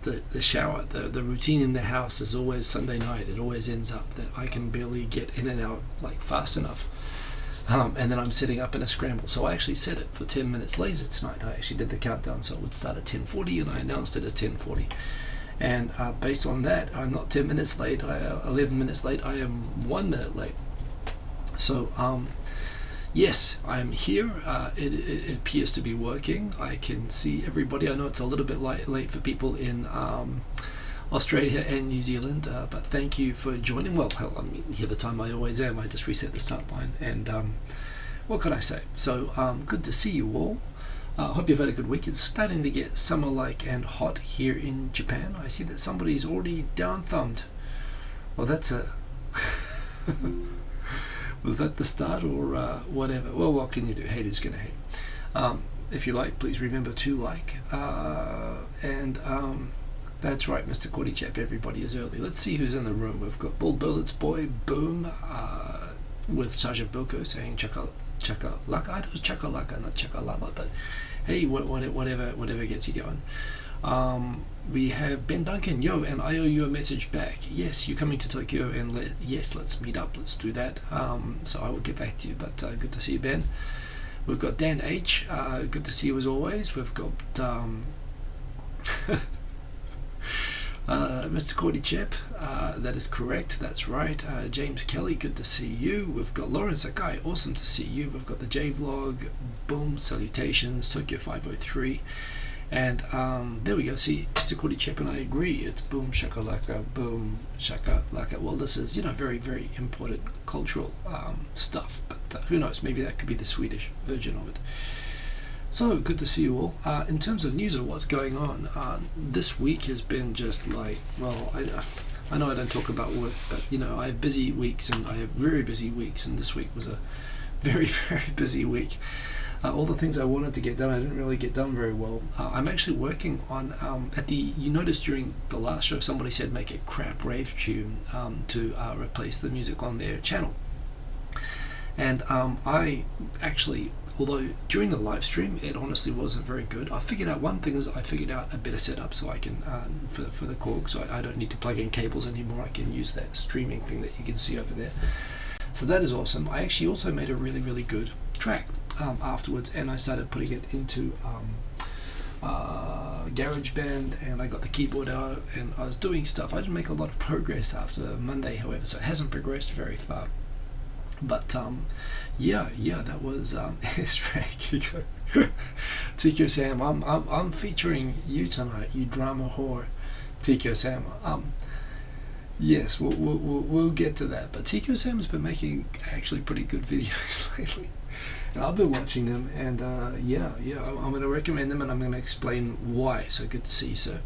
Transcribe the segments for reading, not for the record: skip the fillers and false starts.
the shower. The routine in the house is always Sunday night. It always ends up that I can barely get in and out like fast enough. And then I'm setting up in a scramble. So I actually set it for 10 minutes later tonight. I actually did the countdown, so it would start at 10:40, and I announced it as 10:40. And based on that, I'm not 10 minutes late. 11 minutes late. I am 1 minute late. So yes, I'm here. It appears to be working. I can see everybody. I know it's a little bit late for people in Australia and New Zealand, but thank you for joining. Well, hell, I'm here the time I always am. I just reset the start line, and what can I say? So good to see you all. Hope you've had a good week. It's starting to get summer-like and hot here in Japan. I see that somebody's already down-thumbed. Well, that's a... Was that the start or whatever? Well, what can you do? Haters gonna hate. If you like, please remember to like. That's right, Mr. Cordy Chap, everybody is early. Let's see who's in the room. We've got Bull Bullet's Boy, Boom, with Sergeant Bilko saying Chaka Laka. I thought it was Chaka Laka, not Chaka Lama, but hey, whatever gets you going. We have Ben Duncan, yo, and I owe you a message back. Yes, you're coming to Tokyo, and let's meet up, let's do that. So I will get back to you, but good to see you, Ben. We've got Dan H, good to see you as always. We've got Mr. Cordy Chip, that is correct, that's right. James Kelly, good to see you. We've got Lawrence Akai, awesome to see you. We've got the Jvlog, boom, salutations, Tokyo 503. And there we go. See, Mr. Cordy Chip and I agree. It's boom shakalaka, boom shakalaka. Well, this is, very, very important cultural stuff. But who knows? Maybe that could be the Swedish version of it. So good to see you all. In terms of news of what's going on, this week has been just like, well, I know I don't talk about work, but I have busy weeks and I have very busy weeks, and this week was a very, very busy week. All the things I wanted to get done, I didn't really get done very well. I'm actually working on, you noticed during the last show, somebody said make a crap rave tune to replace the music on their channel. And I actually, although during the live stream, it honestly wasn't very good. I figured out one thing is I figured out a better setup so I can, for the Korg, so I don't need to plug in cables anymore. I can use that streaming thing that you can see over there. So that is awesome. I actually also made a really, really good track afterwards, and I started putting it into GarageBand, and I got the keyboard out, and I was doing stuff. I didn't make a lot of progress after Monday, however, so it hasn't progressed very far. But yeah, that was TQ Sam. I'm featuring you tonight, you drama whore, TQ Sam. Yes, we'll get to that. But TQ Sam has been making actually pretty good videos lately. And I've been watching them, and yeah, I'm going to recommend them, and I'm going to explain why. So good to see you, sir.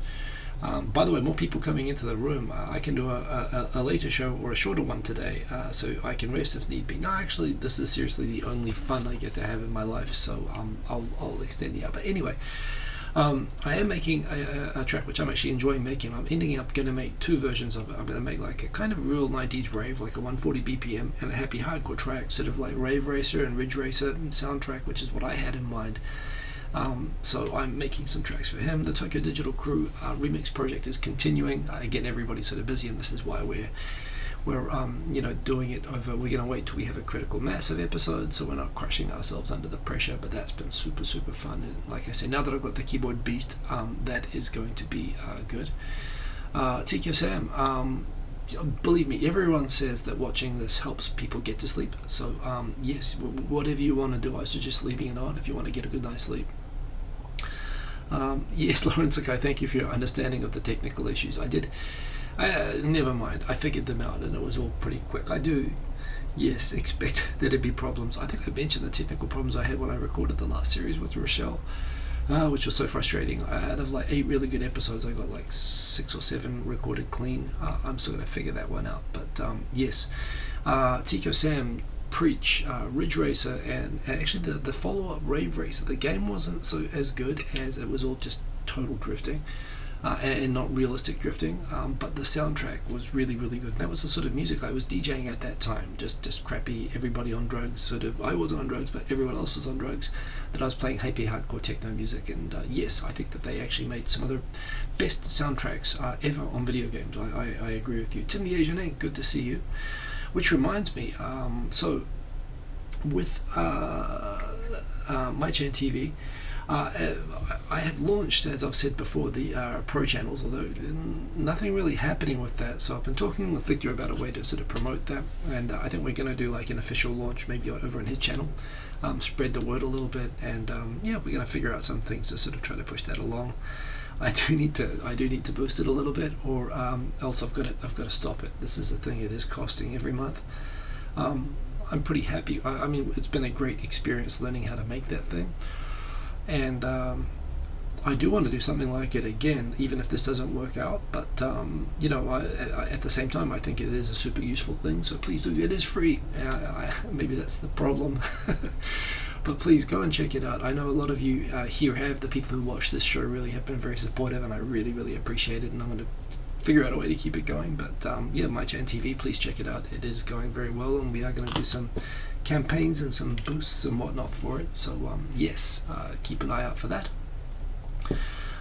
By the way, more people coming into the room. I can do a later show or a shorter one today, so I can rest if need be. No, actually, this is seriously the only fun I get to have in my life, so I'll extend the hour. But anyway, I am making a track which I'm actually enjoying making. I'm ending up going to make two versions of it. I'm going to make like a kind of real 90s rave, like a 140 BPM, and a happy hardcore track, sort of like Rave Racer and Ridge Racer soundtrack, which is what I had in mind. So I'm making some tracks for him. The Tokyo Digital Crew remix project is continuing. Again, everybody's sort of busy, and this is why we're doing it over. We're going to wait till we have a critical mass of episodes, so we're not crushing ourselves under the pressure. But that's been super, super fun. And like I said, now that I've got the keyboard beast, that is going to be good. TQ Sam, believe me, everyone says that watching this helps people get to sleep. So yes, whatever you want to do, I suggest leaving it on if you want to get a good night's sleep. Yes, Lawrence, okay, thank you for your understanding of the technical issues. I did. Never mind, I figured them out, and it was all pretty quick. I do, yes, expect there to be problems. I think I mentioned the technical problems I had when I recorded the last series with Rochelle, which was so frustrating. Out of like 8 really good episodes, I got like 6 or 7 recorded clean. I'm still going to figure that one out. But yes, TQ Sam, Preach, Ridge Racer, and actually the follow-up Rave Racer. The game wasn't so as good as it was all just total drifting. and not realistic drifting, but the soundtrack was really, really good. And that was the sort of music I was DJing at that time, just crappy, everybody on drugs, sort of. I wasn't on drugs, but everyone else was on drugs, that I was playing happy hardcore techno music. And yes, I think that they actually made some of the best soundtracks ever on video games. I agree with you. Tim the Asian Ink, good to see you. Which reminds me, so with my Chan TV, I have launched, as I've said before, the pro channels, although nothing really happening with that. So I've been talking with Victor about a way to sort of promote that, and I think we're going to do like an official launch, maybe over on his channel, spread the word a little bit, and yeah, we're going to figure out some things to sort of try to push that along. I do need to boost it a little bit, or else I've got to stop it. This is the thing; it is costing every month. I'm pretty happy. I mean, it's been a great experience learning how to make that thing. And I do want to do something like it again, even if this doesn't work out. But you know, at the same time, I think it is a super useful thing. So please do. It is free. Maybe that's the problem. But please go and check it out. I know a lot of you here have, the people who watch this show really have been very supportive, and I really, really appreciate it. And I'm going to figure out a way to keep it going. But yeah, my Chan TV, please check it out. It is going very well, and we are going to do some campaigns and some boosts and whatnot for it. So yes, keep an eye out for that.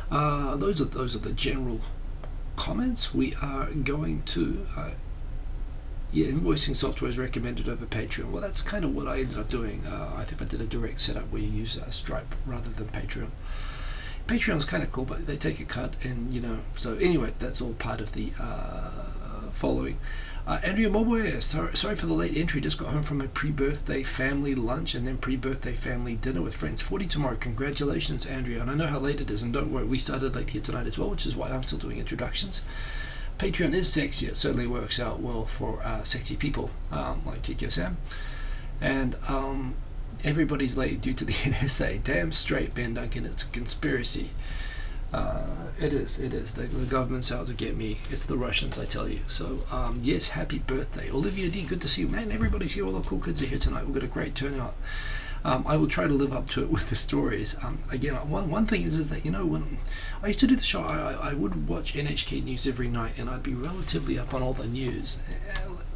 Those are the general comments. We are going to yeah, invoicing software is recommended over Patreon. Well, that's kind of what I ended up doing. I think I did a direct setup where you use Stripe rather than Patreon. Patreon's kind of cool, but they take a cut, and you know. So anyway, that's all part of the following. Andrea Moboy, sorry for the late entry. Just got home from a pre-birthday family lunch and then pre-birthday family dinner with friends. 40 tomorrow. Congratulations, Andrea. And I know how late it is, and don't worry, we started late here tonight as well, which is why I'm still doing introductions. Patreon is sexy. It certainly works out well for sexy people like Kikyo Sam. And everybody's late due to the NSA. Damn straight, Ben Duncan. It's a conspiracy. It is. The government's out to get me. It's the Russians, I tell you. So, yes, happy birthday. Olivia D, good to see you. Man, everybody's here. All the cool kids are here tonight. We've got a great turnout. I will try to live up to it with the stories. Again, one thing is that, you know, when I used to do the show, I would watch NHK News every night, and I'd be relatively up on all the news.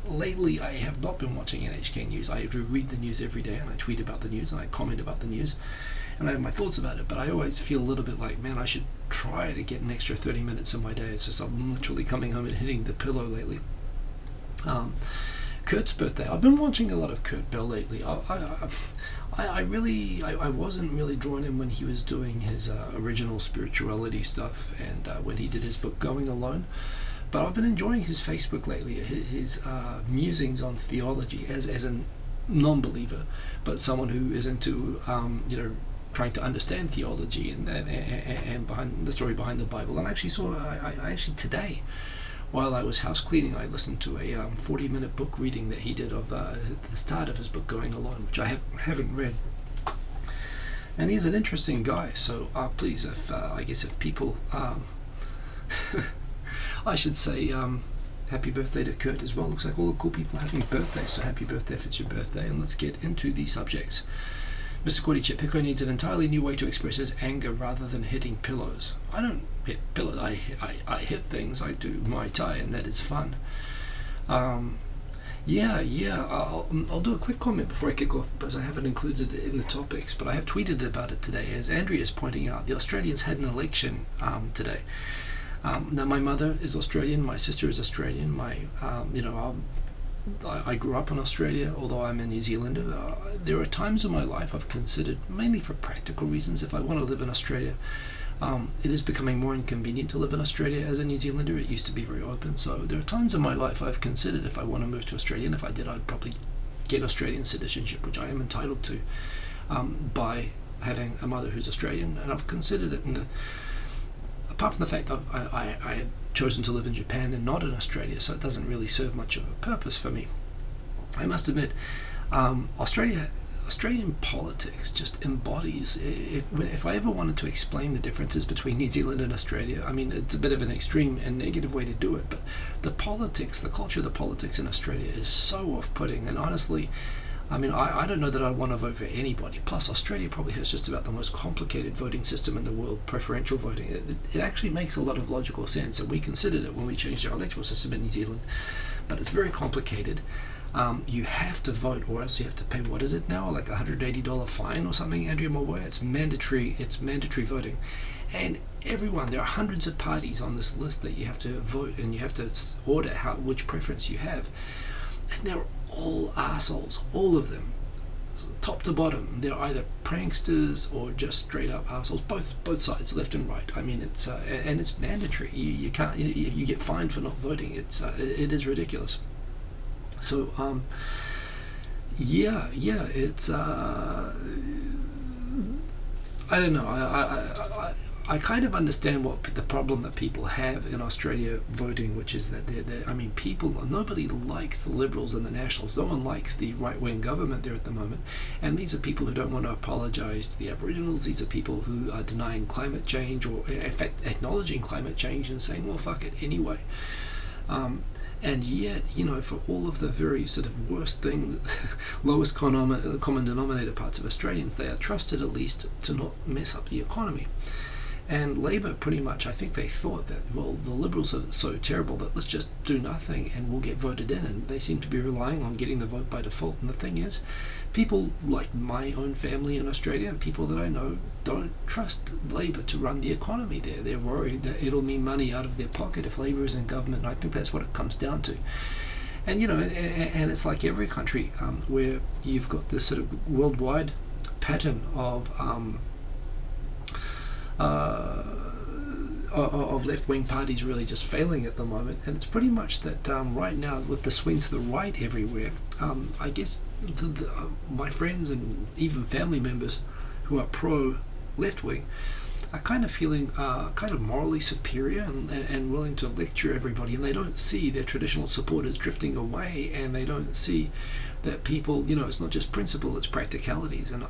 Lately, I have not been watching NHK News. I do read the news every day, and I tweet about the news, and I comment about the news, and I have my thoughts about it. But I always feel a little bit like, man, I should try to get an extra 30 minutes in my day. It's just I'm literally coming home and hitting the pillow lately. Kurt's birthday. I've been watching a lot of Kurt Bell lately. I wasn't really drawn in when he was doing his original spirituality stuff, and when he did his book Going Alone. But I've been enjoying his Facebook lately, his musings on theology as a non-believer, but someone who is into you know, trying to understand theology and behind the story behind the Bible. And I actually I actually today, while I was house cleaning, I listened to a 40-minute book reading that he did of the start of his book Going Alone, which I haven't read. And he's an interesting guy. So please, I guess if people, I should say happy birthday to Kurt as well. Looks like all the cool people are having birthdays, so happy birthday if it's your birthday. And let's get into the subjects. Mr. Cordychip, Pico needs an entirely new way to express his anger rather than hitting pillows. I don't hit pillows, I hit things. I do Muay Thai, and that is fun. I'll do a quick comment before I kick off, because I haven't included it in the topics, but I have tweeted about it today. As Andrea is pointing out, the Australians had an election today. Now, my mother is Australian, my sister is Australian, I grew up in Australia, although I'm a New Zealander. There are times in my life I've considered, mainly for practical reasons, if I want to live in Australia. It is becoming more inconvenient to live in Australia as a New Zealander. It used to be very open, so there are times in my life I've considered, if I want to move to Australia, and if I did, I'd probably get Australian citizenship, which I am entitled to by having a mother who's Australian, and I've considered it. And apart from the fact that I had chosen to live in Japan and not in Australia, so it doesn't really serve much of a purpose for me. I must admit, Australian politics just embodies, if I ever wanted to explain the differences between New Zealand and Australia, I mean, it's a bit of an extreme and negative way to do it, but the culture of the politics in Australia is so off-putting, and honestly, I mean, I don't know that I'd want to vote for anybody. Plus, Australia probably has just about the most complicated voting system in the world, preferential voting. It actually makes a lot of logical sense, and we considered it when we changed our electoral system in New Zealand. But it's very complicated. You have to vote, or else you have to pay, what is it now, like $180 fine or something, Andrea Moore? It's mandatory voting. And everyone, there are hundreds of parties on this list that you have to vote, and you have to order which preference you have. And they're all assholes, all of them, top to bottom. They're either pranksters or just straight up assholes, both sides, left and right. I mean, it's and it's mandatory. You can't, you get fined for not voting. It is ridiculous. So it's I don't know. I kind of understand what the problem that people have in Australia voting, which is that nobody likes the Liberals and the Nationals. No one likes the right-wing government there at the moment. And these are people who don't want to apologise to the Aboriginals. These are people who are denying climate change, or in fact acknowledging climate change and saying, well, fuck it anyway. And yet, for all of the very sort of worst things, lowest common denominator parts of Australians, they are trusted at least to not mess up the economy. And Labor, pretty much, I think they thought that, well, the Liberals are so terrible that let's just do nothing and we'll get voted in. And they seem to be relying on getting the vote by default. And the thing is, people like my own family in Australia and people that I know don't trust Labor to run the economy there. They're worried that it'll mean money out of their pocket if Labor is in government. And I think that's what it comes down to. And, and it's like every country where you've got this sort of worldwide pattern of left-wing parties really just failing at the moment, and it's pretty much that right now with the swing to the right everywhere, I guess my friends and even family members who are pro-left-wing are kind of feeling kind of morally superior and willing to lecture everybody, and they don't see their traditional supporters drifting away, and they don't see that people, it's not just principle, it's practicalities, and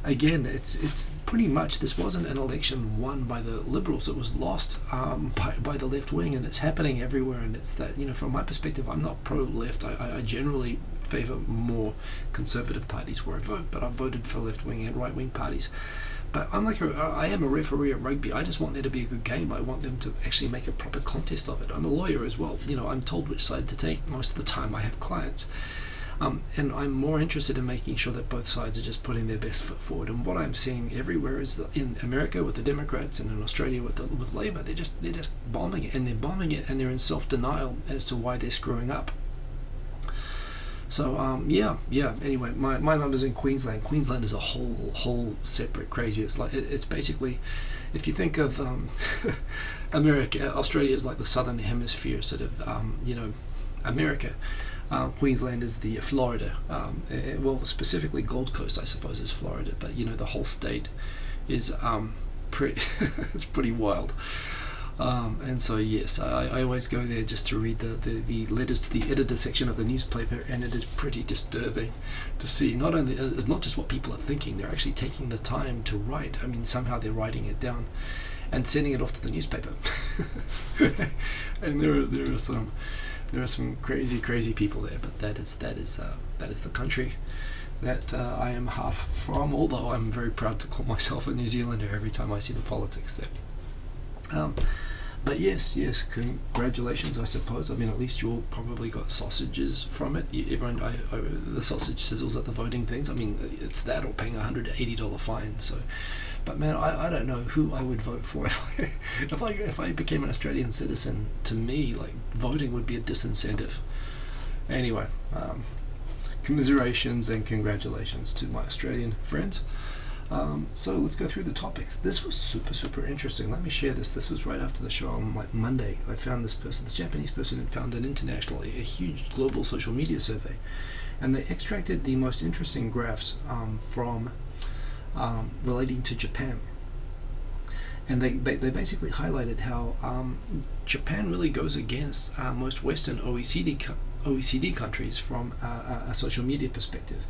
again, it's pretty much, this wasn't an election won by the Liberals, it was lost by the left wing, and it's happening everywhere. And it's that, from my perspective, I'm not pro-left. I generally favour more conservative parties where I vote, but I've voted for left wing and right wing parties. But I am a referee at rugby. I just want there to be a good game. I want them to actually make a proper contest of it. I'm a lawyer as well. I'm told which side to take most of the time. I have clients. And I'm more interested in making sure that both sides are just putting their best foot forward. And what I'm seeing everywhere is that in America with the Democrats and in Australia with Labor, they're just bombing it, and they're in self-denial as to why they're screwing up. So Anyway, my numbers in Queensland. Queensland is a whole separate crazy. It's basically, if you think of America, Australia is like the southern hemisphere sort of America. Queensland is the Florida, well, specifically Gold Coast, I suppose, is Florida, but the whole state is pretty it's pretty wild. And so yes, I always go there just to read the letters to the editor section of the newspaper, and it is pretty disturbing to see. Not only it's not just what people are thinking, they're actually taking the time to write. I mean, somehow they're writing it down and sending it off to the newspaper. And there are some crazy people there, but that is the country that I am half from, although I'm very proud to call myself a New Zealander every time I see the politics there. But yes, congratulations, I suppose. I mean, at least you all probably got sausages from it. The sausage sizzles at the voting things. I mean, it's that or paying $180 fine. So, but man, I don't know who I would vote for if I became an Australian citizen. To me, like, voting would be a disincentive. Anyway, commiserations and congratulations to my Australian friends. So let's go through the topics. This was super interesting. Let me share this. This was right after the show on like Monday. I found this Japanese person had found an international, a huge global social media survey, and they extracted the most interesting graphs from relating to Japan. And they basically highlighted how Japan really goes against most Western OECD countries from a social media perspective.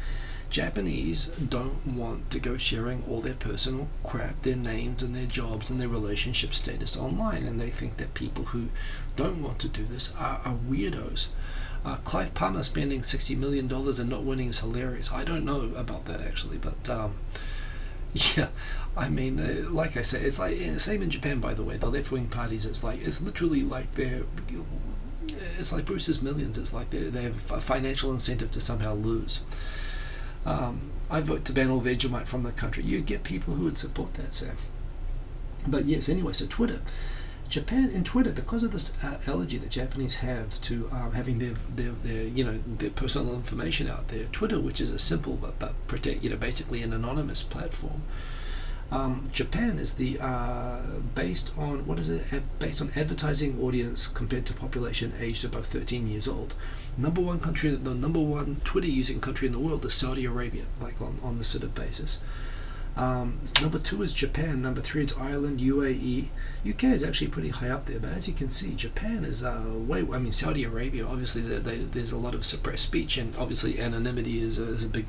Japanese don't want to go sharing all their personal crap, their names and their jobs and their relationship status online, and they think that people who don't want to do this are weirdos. Clive Palmer spending $60 million and not winning is hilarious. I don't know about that actually, but yeah, I mean, like I said, it's like same in Japan, by the way. The left-wing parties, it's literally like it's like Bruce's Millions. It's like they have a financial incentive to somehow lose. I vote to ban all Vegemite from the country. You'd get people who would support that, Sam. But yes, anyway, so Twitter. Japan in Twitter, because of this allergy that Japanese have to having their personal information out there. Twitter, which is a simple but basically an anonymous platform. Japan is the based on based on advertising audience compared to population aged above 13 years old. The number one Twitter using country in the world is Saudi Arabia, like on this sort of basis. Number 2 is Japan. Number 3 is Ireland, UAE. UK is actually pretty high up there, but as you can see, Japan is Saudi Arabia, obviously there's a lot of suppressed speech, and obviously anonymity is a big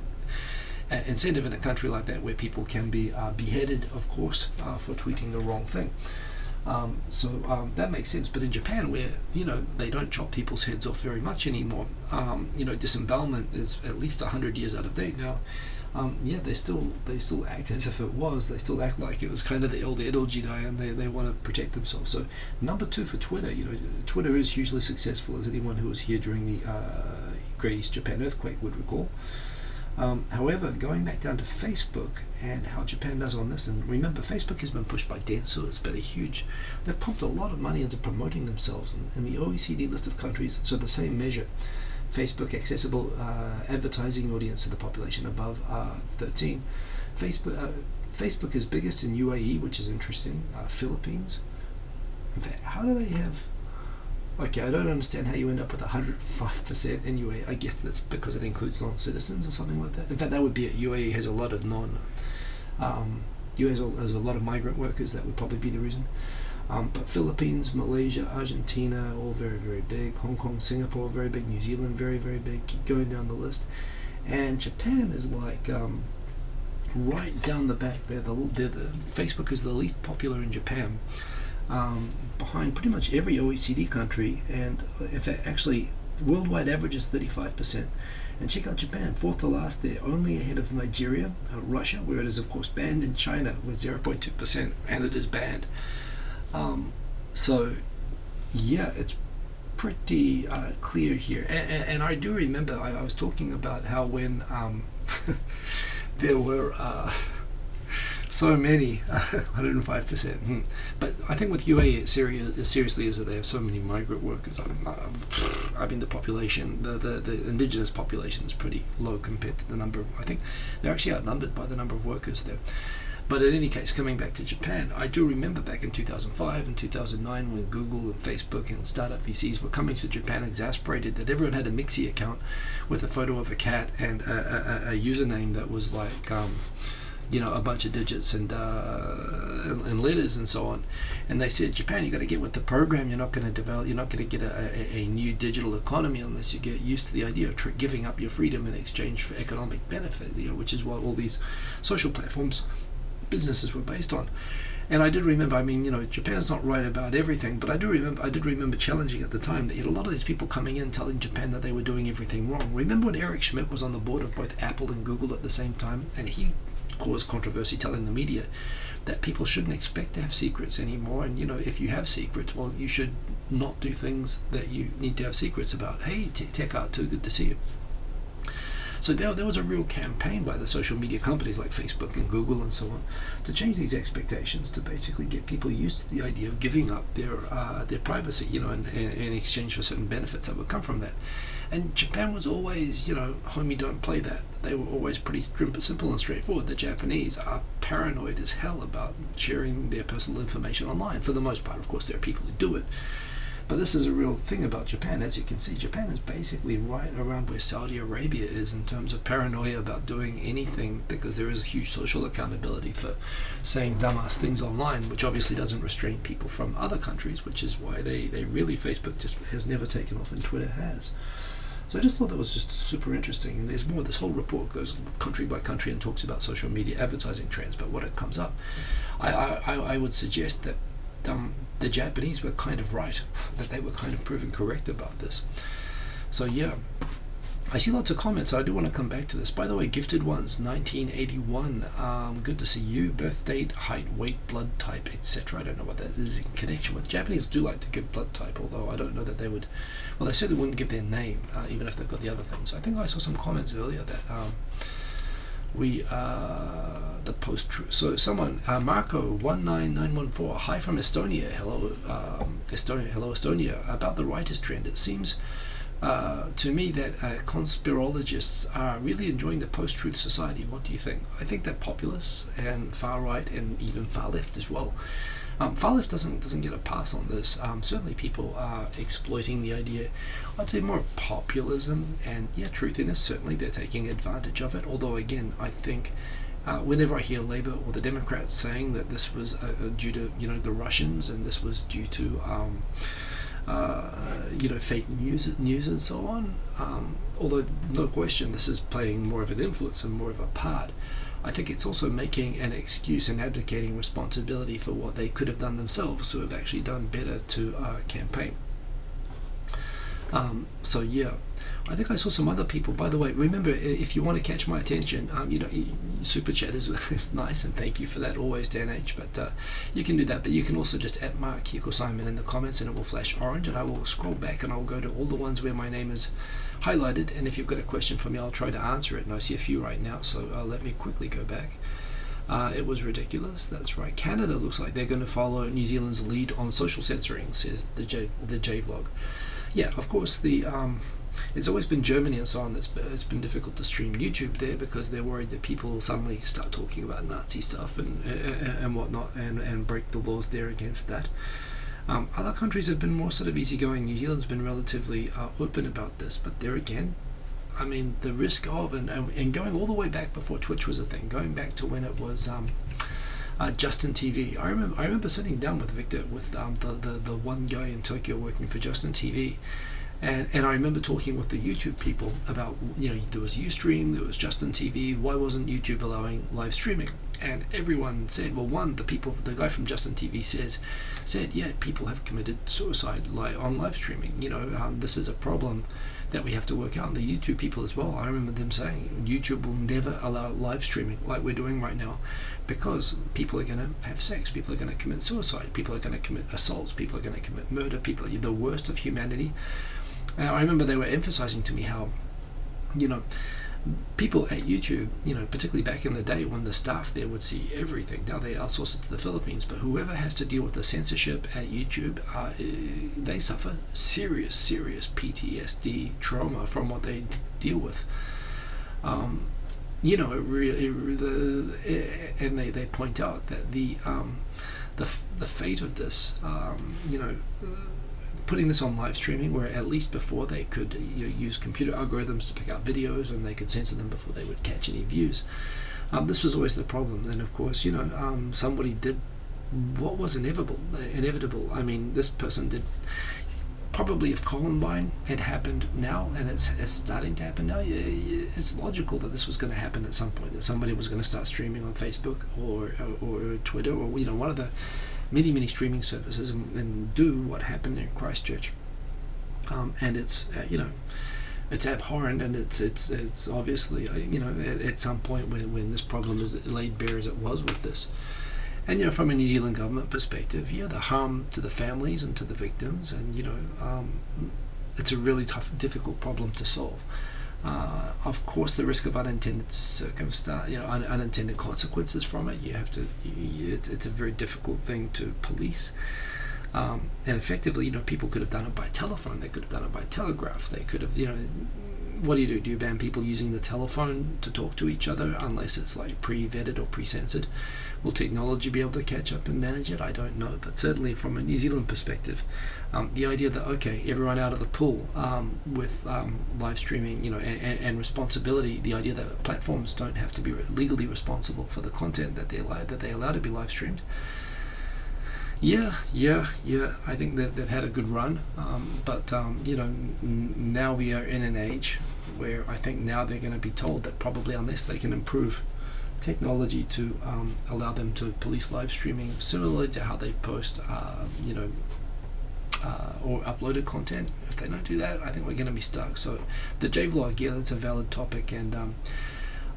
incentive in a country like that, where people can be beheaded, of course, for tweeting the wrong thing. So that makes sense. But in Japan, where they don't chop people's heads off very much anymore, disembowelment is at least 100 years out of date now. They still act as if it was. They still act like it was kind of the old Edo Jidai, and they want to protect themselves. So number 2 for Twitter. Twitter is hugely successful, as anyone who was here during the Great East Japan earthquake would recall. However, going back down to Facebook and how Japan does on this, and remember, Facebook has been pushed by Dentsu. It's been they've pumped a lot of money into promoting themselves, and the OECD list of countries, so the same measure, Facebook accessible advertising audience to the population above 13. Facebook is biggest in UAE, which is interesting. Philippines. In fact, how do they have? Okay, I don't understand how you end up with 105% in UAE. I guess that's because it includes non-citizens or something like that. In fact, that would be it. UAE has a lot of UAE has a lot of migrant workers. That would probably be the reason. But Philippines, Malaysia, Argentina, all very, very big. Hong Kong, Singapore, very big. New Zealand, very, very big. Keep going down the list. And Japan is like right down the back there. The Facebook is the least popular in Japan, behind pretty much every OECD country. And in fact, actually, worldwide average is 35%. And check out Japan, 4th to last there, only ahead of Nigeria, Russia, where it is of course banned, in China with 0.2%, and it is banned. So yeah, it's pretty clear here, and I do remember I was talking about how when there were so many 105%, but I think with UAE as seriously as they have so many migrant workers. I mean, the population, the indigenous population is pretty low compared to the number of, I think they're actually outnumbered by the number of workers there. But in any case, coming back to Japan, I do remember back in 2005 and 2009 when Google and Facebook and startup VCs were coming to Japan, exasperated that everyone had a Mixi account with a photo of a cat and a username that was like, a bunch of digits and letters and so on. And they said, Japan, you got to get with the program. You're not going to develop. You're not going to get a new digital economy unless you get used to the idea of giving up your freedom in exchange for economic benefit. Which is what all these social platforms businesses were based on. And I did remember, Japan's not right about everything, but I did remember challenging at the time that you had a lot of these people coming in telling Japan that they were doing everything wrong. Remember when Eric Schmidt was on the board of both Apple and Google at the same time, and he caused controversy telling the media that people shouldn't expect to have secrets anymore, and if you have secrets, well, you should not do things that you need to have secrets about. Hey, Tech Art, too good to see you. So there was a real campaign by the social media companies like Facebook and Google and so on to change these expectations, to basically get people used to the idea of giving up their privacy, in exchange for certain benefits that would come from that. And Japan was always, homie, don't play that. They were always pretty simple and straightforward. The Japanese are paranoid as hell about sharing their personal information online. For the most part, of course, there are people who do it. But this is a real thing about Japan. As you can see, Japan is basically right around where Saudi Arabia is in terms of paranoia about doing anything, because there is huge social accountability for saying dumbass things online, which obviously doesn't restrain people from other countries, which is why they really, Facebook just has never taken off and Twitter has. So I just thought that was just super interesting. And there's more. This whole report goes country by country and talks about social media advertising trends, but what it comes up, I would suggest that the Japanese were kind of right, that they were kind of proven correct about this. So yeah, I see lots of comments, so I do want to come back to this. By the way, Gifted Ones, 1981, good to see you. Birth date, height, weight, blood type, etc. I don't know what that is in connection with. Japanese do like to give blood type, although I don't know that they would, well, they certainly wouldn't give their name, even if they've got the other things. I think I saw some comments earlier that the post-truth. So someone, Marco19914, hi from Estonia. Hello, Estonia. About the writers' trend, it seems to me that conspirologists are really enjoying the post-truth society. What do you think? I think that populists and far right and even far left as well. Far left doesn't get a pass on this. Certainly people are exploiting the idea, I'd say more of populism and truthiness. Certainly they're taking advantage of it. Although again, I think whenever I hear Labour or the Democrats saying that this was due to the Russians and this was due to fake news and so on, although no question this is playing more of an influence and more of a part, I think it's also making an excuse and abdicating responsibility for what they could have done themselves to have actually done better to campaign. So yeah, I think I saw some other people. By the way, remember, if you want to catch my attention, super chat is nice, and thank you for that always, Dan H. But you can do that. But you can also just @Mark Hiko Simon in the comments, and it will flash orange, and I will scroll back and I'll go to all the ones where my name is highlighted. And if you've got a question for me, I'll try to answer it. And I see a few right now, so let me quickly go back. It was ridiculous. That's right. Canada looks like they're going to follow New Zealand's lead on social censoring, says the Jvlogger. Yeah, of course, it's always been Germany and so on it's been difficult to stream YouTube there because they're worried that people will suddenly start talking about Nazi stuff and whatnot and break the laws there against that. Other countries have been more sort of easygoing. New Zealand's been relatively open about this, but there again, I mean, the risk of and going all the way back before Twitch was a thing, going back to when it was Justin TV. I remember sitting down with Victor, with the one guy in Tokyo working for Justin TV, and I remember talking with the YouTube people about, there was Ustream, there was Justin TV, why wasn't YouTube allowing live streaming? And everyone said, well, the guy from Justin TV said, yeah, people have committed suicide on live streaming. This is a problem that we have to work out. And the YouTube people as well, I remember them saying YouTube will never allow live streaming like we're doing right now, because people are going to have sex, people are going to commit suicide, people are going to commit assaults, people are going to commit murder, people are the worst of humanity. I remember they were emphasizing to me how, people at YouTube, particularly back in the day when the staff there would see everything. Now they outsource it to the Philippines, but whoever has to deal with the censorship at YouTube, they suffer serious PTSD trauma from what they deal with. And they point out that the fate of this, putting this on live streaming, where at least before they could use computer algorithms to pick out videos and they could censor them before they would catch any views. This was always the problem. And of course, somebody did what was inevitable. I mean, this person did. Probably if Columbine had happened now, and it's starting to happen now, it's logical that this was going to happen at some point, that somebody was going to start streaming on Facebook or Twitter or one of the many streaming services and do what happened in Christchurch. And it's it's abhorrent, and it's obviously at some point when this problem is laid bare as it was with this. And from a New Zealand government perspective, the harm to the families and to the victims, and it's a really difficult problem to solve. Of course, the risk of unintended unintended consequences from it. You have to. It's a very difficult thing to police. And effectively, people could have done it by telephone. They could have done it by telegraph. They could have, what do you do? Do you ban people using the telephone to talk to each other unless it's like pre-vetted or pre-censored? Will technology be able to catch up and manage it? I don't know. But certainly from a New Zealand perspective, the idea that, okay, everyone out of the pool with live streaming, and responsibility, the idea that platforms don't have to be legally responsible for the content that they allow to be live streamed. Yeah. I think that they've had a good run, but now we are in an age where I think now they're going to be told that probably unless they can improve technology to allow them to police live streaming, similarly to how they post, or uploaded content. If they don't do that, I think we're going to be stuck. So the Jvlog, yeah, that's a valid topic, and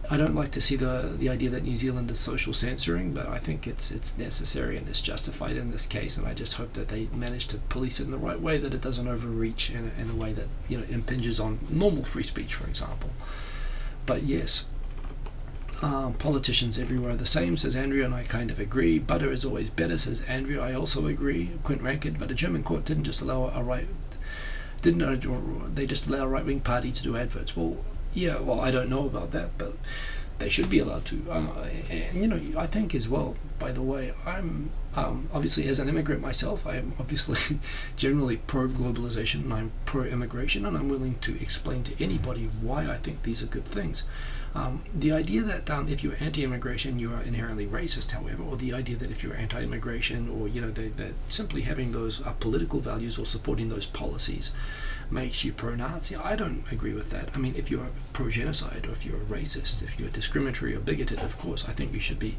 I don't like to see the idea that New Zealand is social censoring, but I think it's necessary and it's justified in this case, and I just hope that they manage to police it in the right way, that it doesn't overreach in a way that, you know, impinges on normal free speech, for example. But yes, politicians everywhere are the same, says Andrew, and I kind of agree. Butter is always better, says Andrew. I also agree. Quint Ranked, but a German court didn't just allow they just allow a right-wing party to do adverts. Well, yeah, well, I don't know about that, but they should be allowed to. And, you know, I think as well, by the way, I'm obviously, as an immigrant myself, I am obviously generally pro-globalization and I'm pro-immigration, and I'm willing to explain to anybody why I think these are good things. The idea that if you're anti-immigration, you are inherently racist, however, or the idea that if you're anti-immigration, or, you know, that simply having those political values or supporting those policies makes you pro-Nazi, I don't agree with that. I mean, if you're pro-genocide, or if you're a racist, if you're discriminatory or bigoted, of course, I think you should be,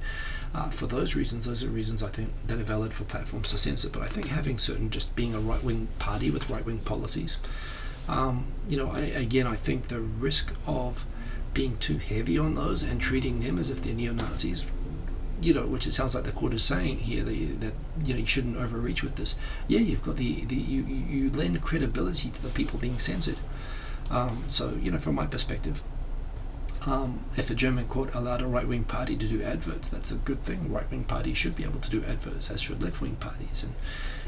for those reasons I think that are valid for platforms to censor. But I think having certain, just being a right-wing party with right-wing policies, you know, I think the risk of being too heavy on those and treating them as if they're neo-Nazis, you know, which it sounds like the court is saying here, that you know, you shouldn't overreach with this. Yeah, you've got you lend credibility to the people being censored. So, you know, from my perspective, if a German court allowed a right-wing party to do adverts, that's a good thing. Right-wing parties should be able to do adverts, as should left-wing parties and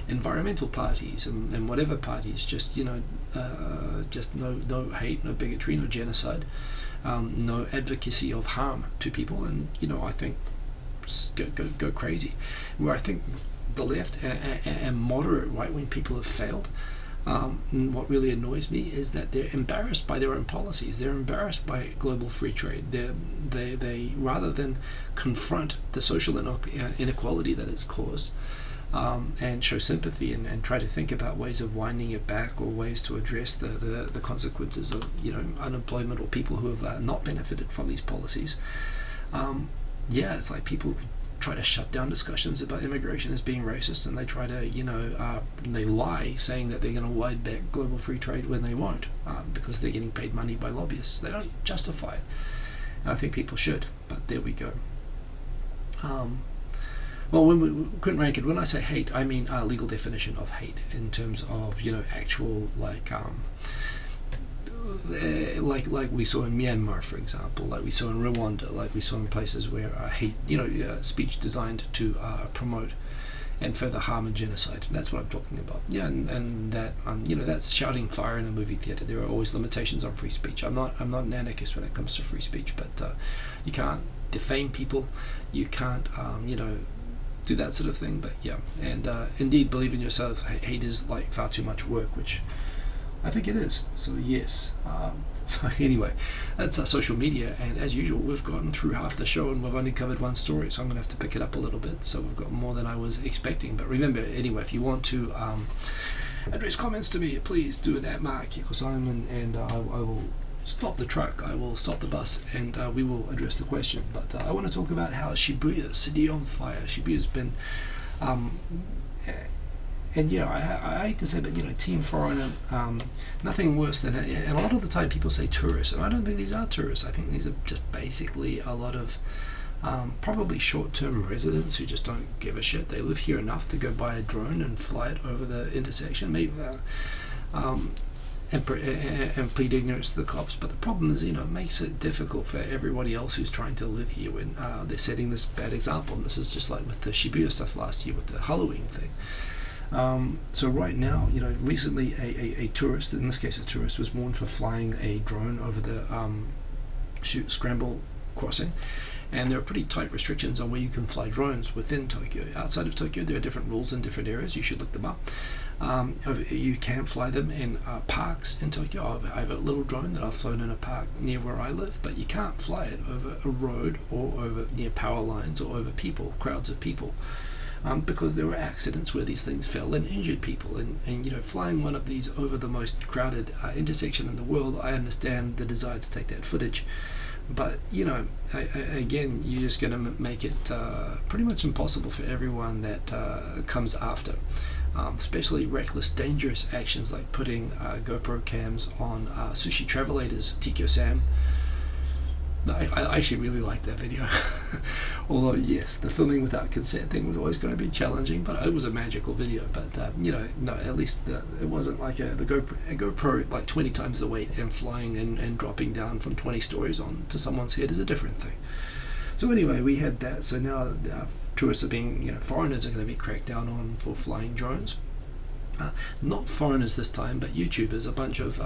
environmental parties and whatever parties. Just, you know, just no hate, no bigotry, no genocide, no advocacy of harm to people, and, you know, I think go crazy. Where I think the left and moderate right-wing people have failed, what really annoys me is that they're embarrassed by their own policies. They're embarrassed by global free trade. They rather than confront the social inequality that it's caused, and show sympathy and try to think about ways of winding it back, or ways to address the consequences of, you know, unemployment or people who have not benefited from these policies. Yeah, it's like people try to shut down discussions about immigration as being racist, and they try to, you know, they lie saying that they're going to wind back global free trade when they won't, because they're getting paid money by lobbyists. They don't justify it, and I think people should, but there we go. Well, couldn't rank it. When I say hate, I mean legal definition of hate in terms of, you know, actual, like we saw in Myanmar, for example, like we saw in Rwanda, like we saw in places where hate, you know, speech designed to promote and further harm and genocide. And that's what I'm talking about. Yeah, and that you know, that's shouting fire in a movie theater. There are always limitations on free speech. I'm not an anarchist when it comes to free speech, but you can't defame people. You can't you know, do that sort of thing. But yeah, and indeed, believe in yourself. Hate is like far too much work, which I think it is. So yes. So anyway, that's social media, and as usual, we've gotten through half the show and we've only covered one story, so I'm going to have to pick it up a little bit. So we've got more than I was expecting. But remember, anyway, if you want to address comments to me, please do it at Mark Simon, and I will stop the truck, I will stop the bus, and we will address the question. But I want to talk about how Shibuya, city on fire. Shibuya's been and yeah, I hate to say, but, you know, team foreigner, nothing worse than it. And a lot of the time people say tourists, and I don't think these are tourists. I think these are just basically a lot of probably short-term residents who just don't give a shit. They live here enough to go buy a drone and fly it over the intersection, maybe, and plead ignorance to the cops. But the problem is, you know, it makes it difficult for everybody else who's trying to live here when they're setting this bad example. And this is just like with the Shibuya stuff last year with the Halloween thing. So right now, you know, recently a tourist, in this case a tourist, was warned for flying a drone over the Scramble crossing, and there are pretty tight restrictions on where you can fly drones within Tokyo. Outside of Tokyo, there are different rules in different areas. You should look them up. You can fly them in parks in Tokyo. I have a little drone that I've flown in a park near where I live, but you can't fly it over a road or over near power lines or over people, crowds of people. Because there were accidents where these things fell and injured people, and you know, flying one of these over the most crowded intersection in the world, I understand the desire to take that footage, but, you know, again, you're just going to make it pretty much impossible for everyone that comes after. especially reckless, dangerous actions like putting GoPro cams on sushi travelators, Tikyo-sam. I actually really liked that video. Although, yes, the filming without consent thing was always going to be challenging, but it was a magical video. But, no, at least it wasn't like a GoPro like 20 times the weight and flying and dropping down from 20 stories onto someone's head is a different thing. So anyway, we had that. So now tourists are being, foreigners are going to be cracked down on for flying drones. Not foreigners this time, but YouTubers, a bunch of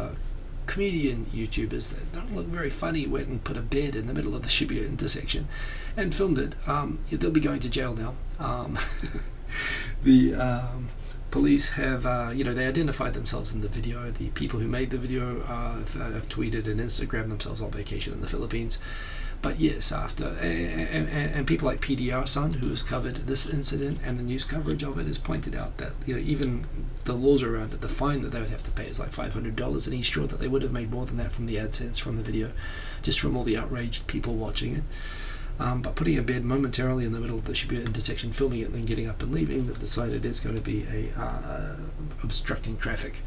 comedian YouTubers that don't look very funny went and put a bed in the middle of the Shibuya intersection and filmed it. They'll be going to jail now. The police have, they identified themselves in the video. The people who made the video have tweeted and Instagrammed themselves on vacation in the Philippines. But yes, after and people like PDR-san, who has covered this incident and the news coverage of it, has pointed out that even the laws around it, the fine that they would have to pay is like $500, and he's sure that they would have made more than that from the AdSense from the video, just from all the outraged people watching it. But putting a bed momentarily in the middle of the Shibuya intersection, filming it, and then getting up and leaving, they've decided it's going to be obstructing traffic.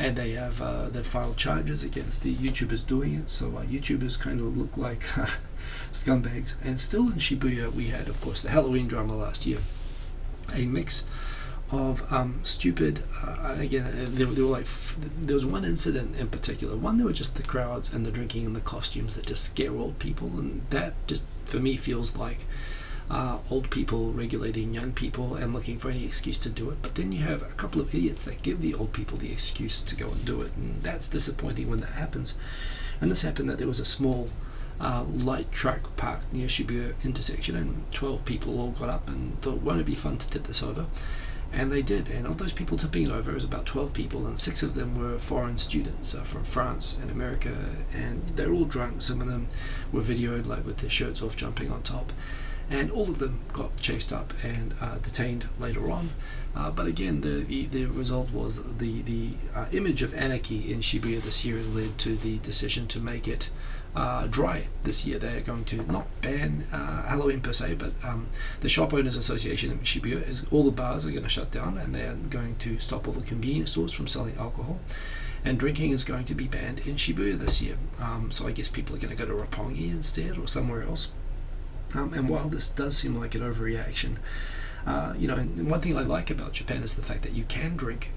And they've filed charges against the YouTubers doing it. So YouTubers kind of look like scumbags. And still in Shibuya, we had, of course, the Halloween drama last year. A mix of stupid. Again, there was one incident in particular. One, there were just the crowds and the drinking and the costumes that just scare old people, and that just for me feels like old people regulating young people and looking for any excuse to do it. But then you have a couple of idiots that give the old people the excuse to go and do it, and that's disappointing when that happens. And this happened that there was a small light truck parked near Shibuya intersection, and 12 people all got up and thought, won't it be fun to tip this over? And they did. And of those people tipping it over, it was about 12 people, and 6 of them were foreign students from France and America, and they're all drunk. Some of them were videoed like with their shirts off, jumping on top. And all of them got chased up and detained later on. But again, the result was the image of anarchy in Shibuya this year has led to the decision to make it dry this year. They're going to not ban Halloween per se, but the Shop Owners Association in Shibuya is all the bars are going to shut down, and they're going to stop all the convenience stores from selling alcohol. And drinking is going to be banned in Shibuya this year. So I guess people are going to go to Roppongi instead or somewhere else. And while this does seem like an overreaction, and one thing I like about Japan is the fact that you can drink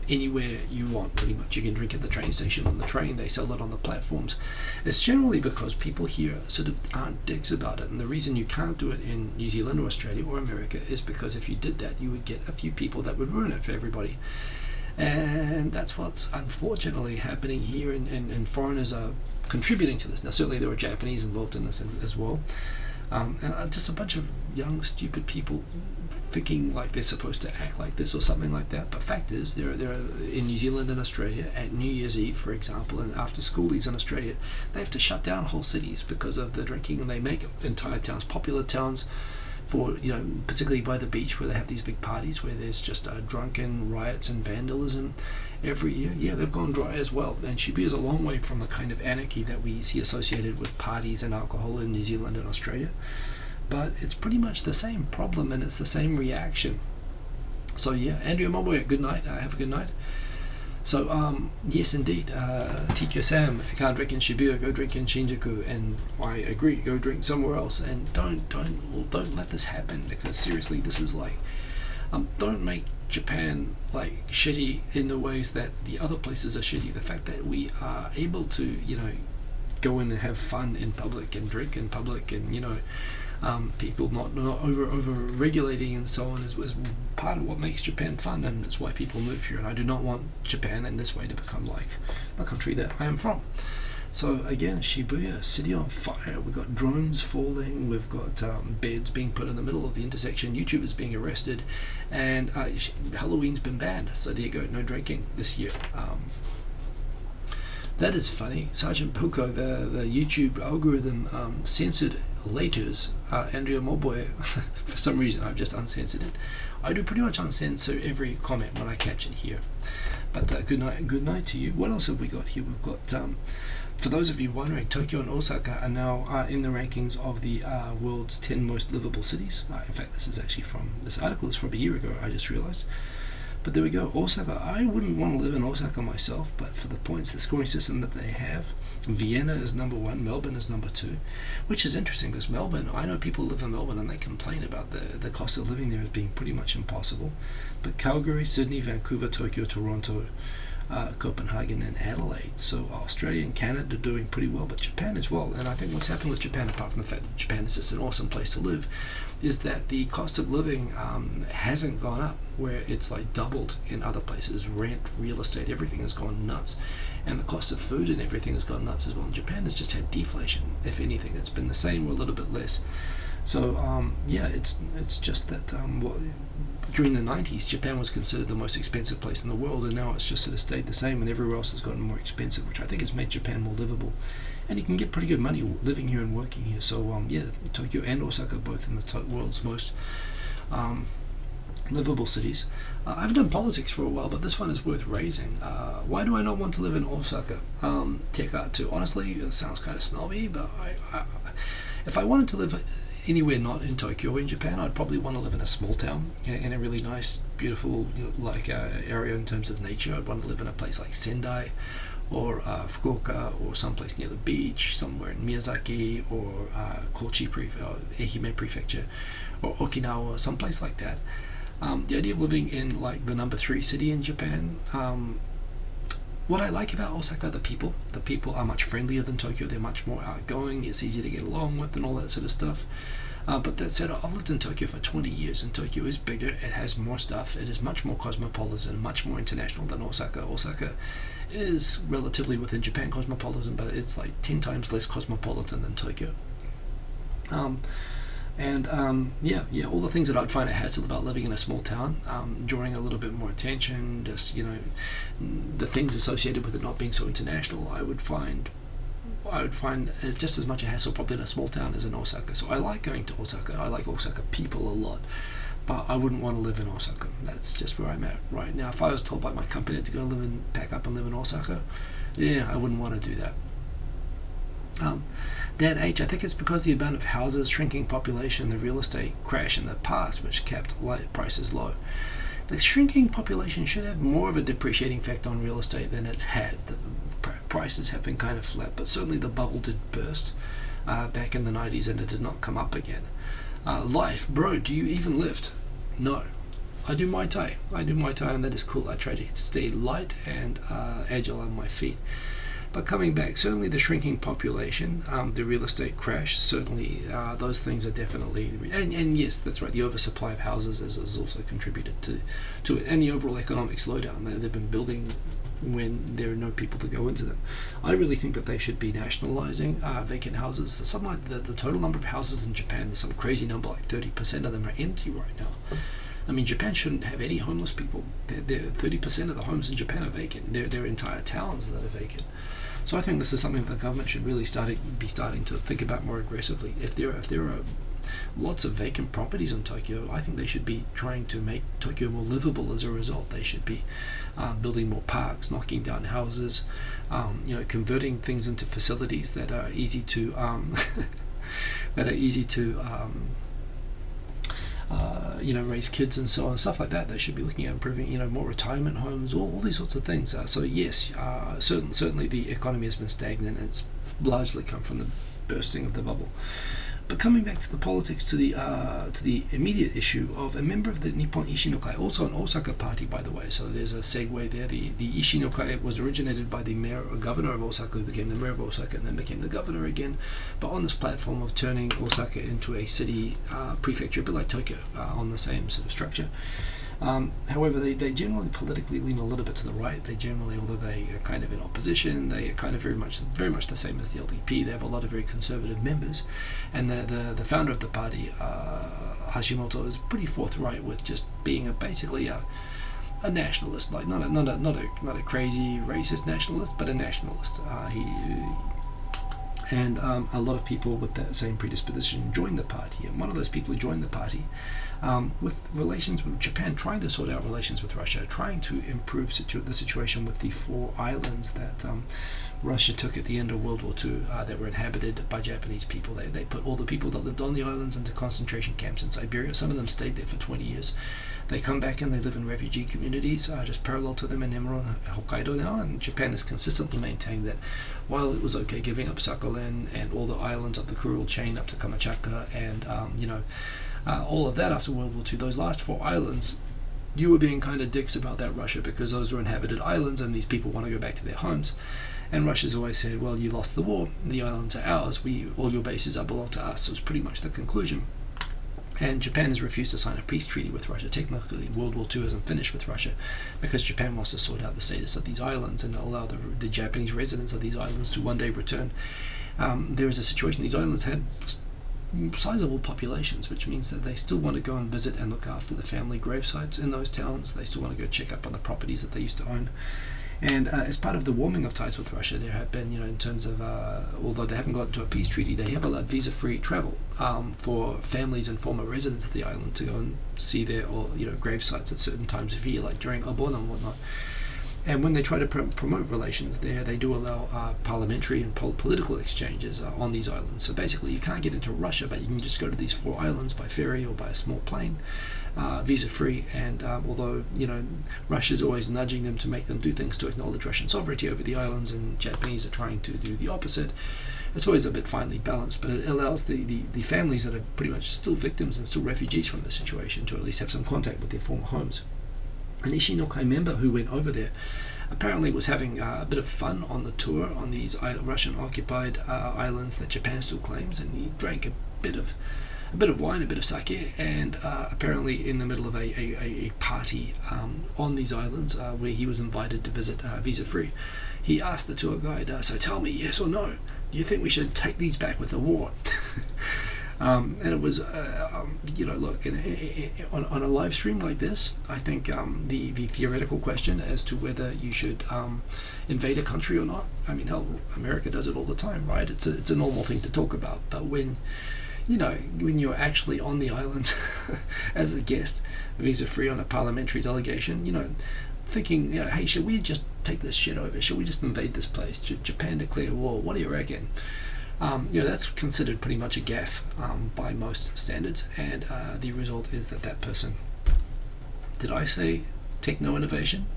anywhere you want, pretty much. You can drink at the train station, on the train, they sell it on the platforms. It's generally because people here sort of aren't dicks about it, and the reason you can't do it in New Zealand or Australia or America is because if you did that, you would get a few people that would ruin it for everybody. And that's what's unfortunately happening here, and foreigners are contributing to this. Now, certainly there are Japanese involved in this as well. And just a bunch of young, stupid people thinking like they're supposed to act like this or something like that. But fact is, they're in New Zealand and Australia at New Year's Eve, for example, and after schoolies in Australia, they have to shut down whole cities because of the drinking, and they make entire towns, popular towns, for particularly by the beach, where they have these big parties where there's just drunken riots and vandalism every year. Yeah, they've gone dry as well, and Shibuya is a long way from the kind of anarchy that we see associated with parties and alcohol in New Zealand and Australia, but it's pretty much the same problem and it's the same reaction. So yeah, Andrea Momoya, good night. Have a good night. So yes, indeed, Tikyo-sam, if you can't drink in Shibuya, go drink in Shinjuku, and I agree, go drink somewhere else, and don't let this happen, because seriously, this is like, don't make Japan like shitty in the ways that the other places are shitty. The fact that we are able to go in and have fun in public and drink in public, and people not over regulating and so on is part of what makes Japan fun, and it's why people move here. And I do not want Japan in this way to become like the country that I am from. So again, Shibuya, city on fire. We've got drones falling, we've got beds being put in the middle of the intersection, YouTubers being arrested, and Halloween's been banned. So there you go, no drinking this year. That is funny. Sergeant Boko, the YouTube algorithm censored Later's Andrea Momoya. For some reason, I've just uncensored it. I do pretty much uncensor every comment when I catch it here. But good night to you. What else have we got here? We've got, for those of you wondering, Tokyo and Osaka are now in the rankings of the world's 10 most livable cities. In fact, this article is from a year ago, I just realized. But there we go. Osaka, I wouldn't want to live in Osaka myself, but for the points, the scoring system that they have, Vienna is number 1, Melbourne is number 2, which is interesting because Melbourne, I know people live in Melbourne and they complain about the cost of living there as being pretty much impossible. But Calgary, Sydney, Vancouver, Tokyo, Toronto, Copenhagen and Adelaide. So Australia and Canada are doing pretty well, but Japan as well. And I think what's happened with Japan, apart from the fact that Japan is just an awesome place to live, is that the cost of living hasn't gone up, where it's like doubled in other places. Rent, real estate, everything has gone nuts. And the cost of food and everything has gone nuts as well. And Japan has just had deflation. If anything, it's been the same or a little bit less. So it's just that during the 90s, Japan was considered the most expensive place in the world, and now it's just sort of stayed the same, and everywhere else has gotten more expensive, which I think has made Japan more livable. And you can get pretty good money living here and working here. So Tokyo and Osaka both in the world's most livable cities. I've done politics for a while, but this one is worth raising. Why do I not want to live in Osaka? Tech art too. Honestly, it sounds kind of snobby, but if I wanted to live anywhere not in Tokyo or in Japan, I'd probably want to live in a small town in a really nice, beautiful, area in terms of nature. I'd want to live in a place like Sendai or Fukuoka, or someplace near the beach, somewhere in Miyazaki or Kochi Ehime Prefecture, or Okinawa, someplace like that. The idea of living in like the number 3 city in Japan. What I like about Osaka are the people. The people are much friendlier than Tokyo. They're much more outgoing. It's easy to get along with and all that sort of stuff. But that said, I've lived in Tokyo for 20 years, and Tokyo is bigger. It has more stuff. It is much more cosmopolitan, much more international than Osaka. Osaka is relatively within Japan cosmopolitan, but it's like 10 times less cosmopolitan than Tokyo. All the things that I'd find a hassle about living in a small town, drawing a little bit more attention, just the things associated with it not being so international, I would find just as much a hassle probably in a small town as in Osaka. So I like going to Osaka. I like Osaka people a lot, but I wouldn't want to live in Osaka. That's just where I'm at right now. If I was told by my company to go pack up and live in Osaka, I wouldn't want to do that. Dan H, I think it's because the amount of houses, shrinking population, the real estate crash in the past, which kept prices low. The shrinking population should have more of a depreciating effect on real estate than it's had. The prices have been kind of flat, but certainly the bubble did burst back in the 90s, and it has not come up again. Life, bro, do you even lift? No. I do Muay Thai, and that is cool. I try to stay light and agile on my feet. But coming back, certainly the shrinking population, the real estate crash, certainly those things are definitely, and yes, that's right, the oversupply of houses has also contributed to it, and the overall economic slowdown. They've been building when there are no people to go into them. I really think that they should be nationalizing vacant houses. Something like the total number of houses in Japan, there's some crazy number, like 30% of them are empty right now. I mean, Japan shouldn't have any homeless people. 30% of the homes in Japan are vacant. There are entire towns that are vacant. So I think this is something that the government should really be starting to think about more aggressively. If there are lots of vacant properties in Tokyo, I think they should be trying to make Tokyo more livable as a result. They should be building more parks, knocking down houses, converting things into facilities that are easy to raise kids and so on, stuff like that. They should be looking at improving, more retirement homes, all these sorts of things. So yes, certainly the economy has been stagnant. It's largely come from the bursting of the bubble. But coming back to the politics, to the immediate issue of a member of the Nippon Ishin no Kai, also an Osaka party, by the way. So there's a segue there. The Ishin no Kai was originated by the mayor or governor of Osaka, who became the mayor of Osaka and then became the governor again. But on this platform of turning Osaka into a city prefecture, a bit like Tokyo, on the same sort of structure. However, they generally politically lean a little bit to the right. They generally, although they are kind of in opposition, they are kind of very much the same as the LDP. They have a lot of very conservative members, and the founder of the party, Hashimoto, is pretty forthright with just being basically a nationalist, like not a crazy racist nationalist, but a nationalist. And a lot of people with that same predisposition joined the party, and one of those people who joined the party, with relations with Japan, trying to sort out relations with Russia, trying to improve the situation with the 4 islands that Russia took at the end of World War II that were inhabited by Japanese people. They put all the people that lived on the islands into concentration camps in Siberia. Some of them stayed there for 20 years. They come back and they live in refugee communities just parallel to them in Emerald and Hokkaido now, and Japan has consistently maintained that while it was okay giving up Sakhalin and all the islands of the Kuril chain up to Kamchatka and all of that after World War II, those last 4 islands, you were being kind of dicks about that, Russia, because those were inhabited islands and these people want to go back to their homes. And Russia's always said, well, you lost the war, the islands are ours, all your bases belong to us. So it's pretty much the conclusion. And Japan has refused to sign a peace treaty with Russia. Technically, World War II isn't finished with Russia because Japan wants to sort out the status of these islands and allow the Japanese residents of these islands to one day return. There is a situation, these islands had sizable populations, which means that they still want to go and visit and look after the family grave sites in those towns. They still want to go check up on the properties that they used to own. And as part of the warming of ties with Russia, there have been, in terms of, although they haven't gotten to a peace treaty, they have allowed visa-free travel for families and former residents of the island to go and see their, grave sites at certain times of year, like during Obon and whatnot. And when they try to promote relations there, they do allow parliamentary and political exchanges on these islands. So basically, you can't get into Russia, but you can just go to these 4 islands by ferry or by a small plane, visa-free. And although, Russia's always nudging them to make them do things to acknowledge Russian sovereignty over the islands, and Japanese are trying to do the opposite, it's always a bit finely balanced. But it allows the families that are pretty much still victims and still refugees from the situation to at least have some contact with their former homes. An Ishinokai member who went over there apparently was having a bit of fun on the tour on these Russian-occupied islands that Japan still claims, and he drank a bit of wine, a bit of sake, and apparently in the middle of a party on these islands where he was invited to visit visa-free, he asked the tour guide, so tell me, yes or no, do you think we should take these back with the war? And it was, look, on a live stream like this, I think the theoretical question as to whether you should invade a country or not, I mean, hell, America does it all the time, right? It's a normal thing to talk about. But when you're actually on the islands as a guest, visa-free on a parliamentary delegation, thinking, hey, should we just take this shit over? Should we just invade this place? Should Japan declare war? What do you reckon? That's considered pretty much a gaffe by most standards, and the result is that person, did I say techno-innovation?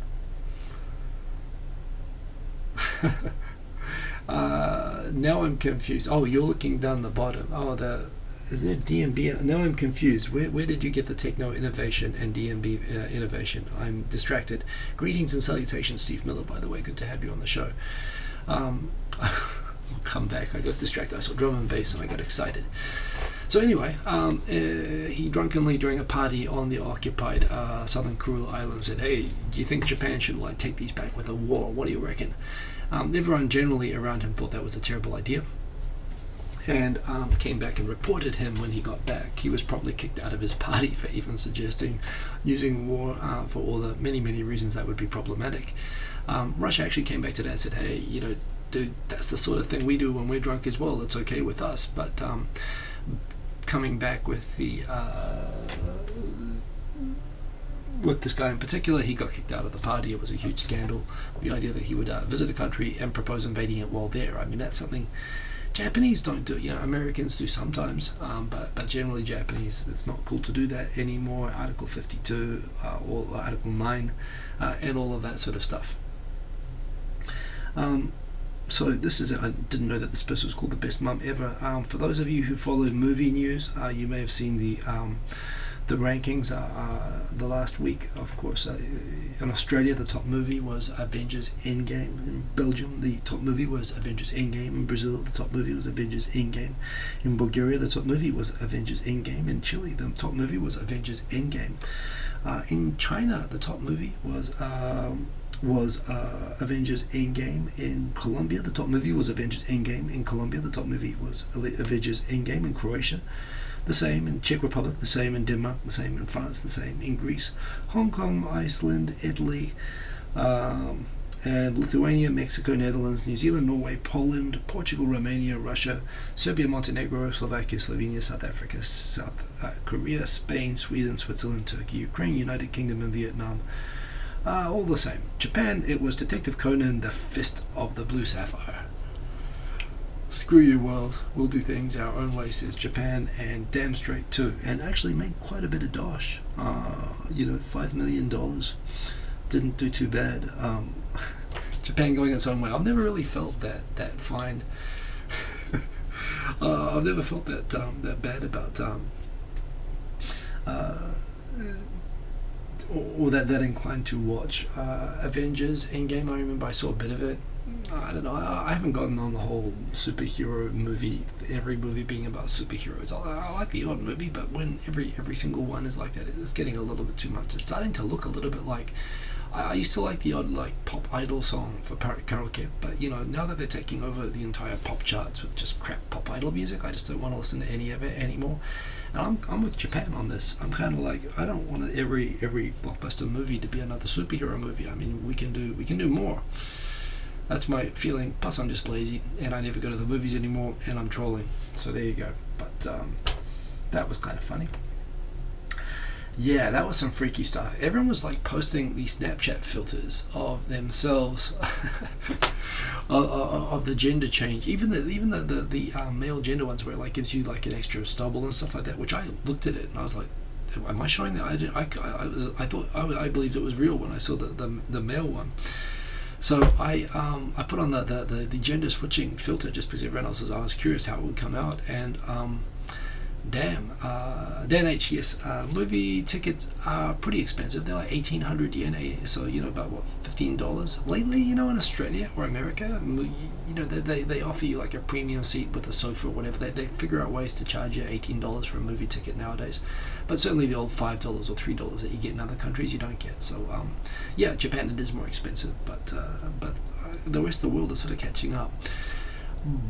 Now I'm confused. Oh, you're looking down the bottom. Oh, is there DMB? Now I'm confused. Where did you get the techno-innovation and DMB innovation? I'm distracted. Greetings and salutations, Steve Miller, by the way. Good to have you on the show. I'll come back. I got distracted. I saw drum and bass and I got excited. So anyway, he drunkenly, during a party on the occupied southern Kuril Islands, said, hey, do you think Japan should take these back with a war? What do you reckon? Everyone generally around him thought that was a terrible idea, and came back and reported him when he got back. He was probably kicked out of his party for even suggesting using war for all the many, many reasons that would be problematic. Russia actually came back to that and said, hey, dude, that's the sort of thing we do when we're drunk as well. It's okay with us. But coming back with with this guy in particular, he got kicked out of the party. It was a huge scandal. The idea that he would visit a country and propose invading it while there. I mean, that's something Japanese don't do. Americans do sometimes, but generally Japanese, it's not cool to do that anymore. Article 52 or Article 9 and all of that sort of stuff. So this is, I didn't know that this person was called the best mum ever. For those of you who follow movie news, you may have seen the rankings the last week. Of course, in Australia the top movie was Avengers Endgame. In Belgium the top movie was Avengers Endgame. In Brazil the top movie was Avengers Endgame. In Bulgaria the top movie was Avengers Endgame. In Chile the top movie was Avengers Endgame. In China the top movie was Avengers Endgame. In Colombia the top movie was Avengers Endgame. In Colombia the top movie was Avengers Endgame. In Croatia the same. In Czech Republic the same. In Denmark the same. In France the same. In Greece, Hong Kong, Iceland, Italy, and Lithuania, Mexico, Netherlands, New Zealand, Norway, Poland, Portugal, Romania, Russia, Serbia, Montenegro, Slovakia, Slovenia, South Africa, South Korea, Spain, Sweden, Switzerland, Turkey, Ukraine, United Kingdom, and Vietnam. All the same. Japan, it was Detective Conan, the Fist of the Blue Sapphire. Screw you, world. We'll do things our own way, says Japan, and damn straight too. And actually made quite a bit of dosh. $5 million. Didn't do too bad. Japan going its own way. I've never really felt that fine. I've never felt that bad about or that inclined to watch Avengers Endgame. I remember I saw a bit of it. I don't know. I haven't gotten on the whole superhero movie. Every movie being about superheroes. I like the odd movie, but when every single one is like that, it's getting a little bit too much. It's starting to look a little bit like. I used to like the odd pop idol song for karaoke, but now that they're taking over the entire pop charts with just crap pop idol music, I just don't want to listen to any of it anymore. And I'm with Japan on this. I'm kind of like, I don't want every blockbuster movie to be another superhero movie. I mean, we can do more. That's my feeling. Plus, I'm just lazy and I never go to the movies anymore, and I'm trolling. So there you go. But that was kind of funny. Yeah, that was some freaky stuff. Everyone was posting these Snapchat filters of themselves, of the gender change. Even the male gender ones where it gives you an extra stubble and stuff like that. Which I looked at it and I was like, am I showing that? I believed it was real when I saw the male one. So I put on the gender switching filter just because everyone else I was curious how it would come out. And Dan H, yes, movie tickets are pretty expensive. They're 1,800 yen, so about $15 lately. In Australia or America, they offer you a premium seat with a sofa or whatever. They figure out ways to charge you $18 for a movie ticket nowadays, but certainly the old $5 or $3 that you get in other countries you don't get. So yeah, Japan, it is more expensive, but the rest of the world is sort of catching up.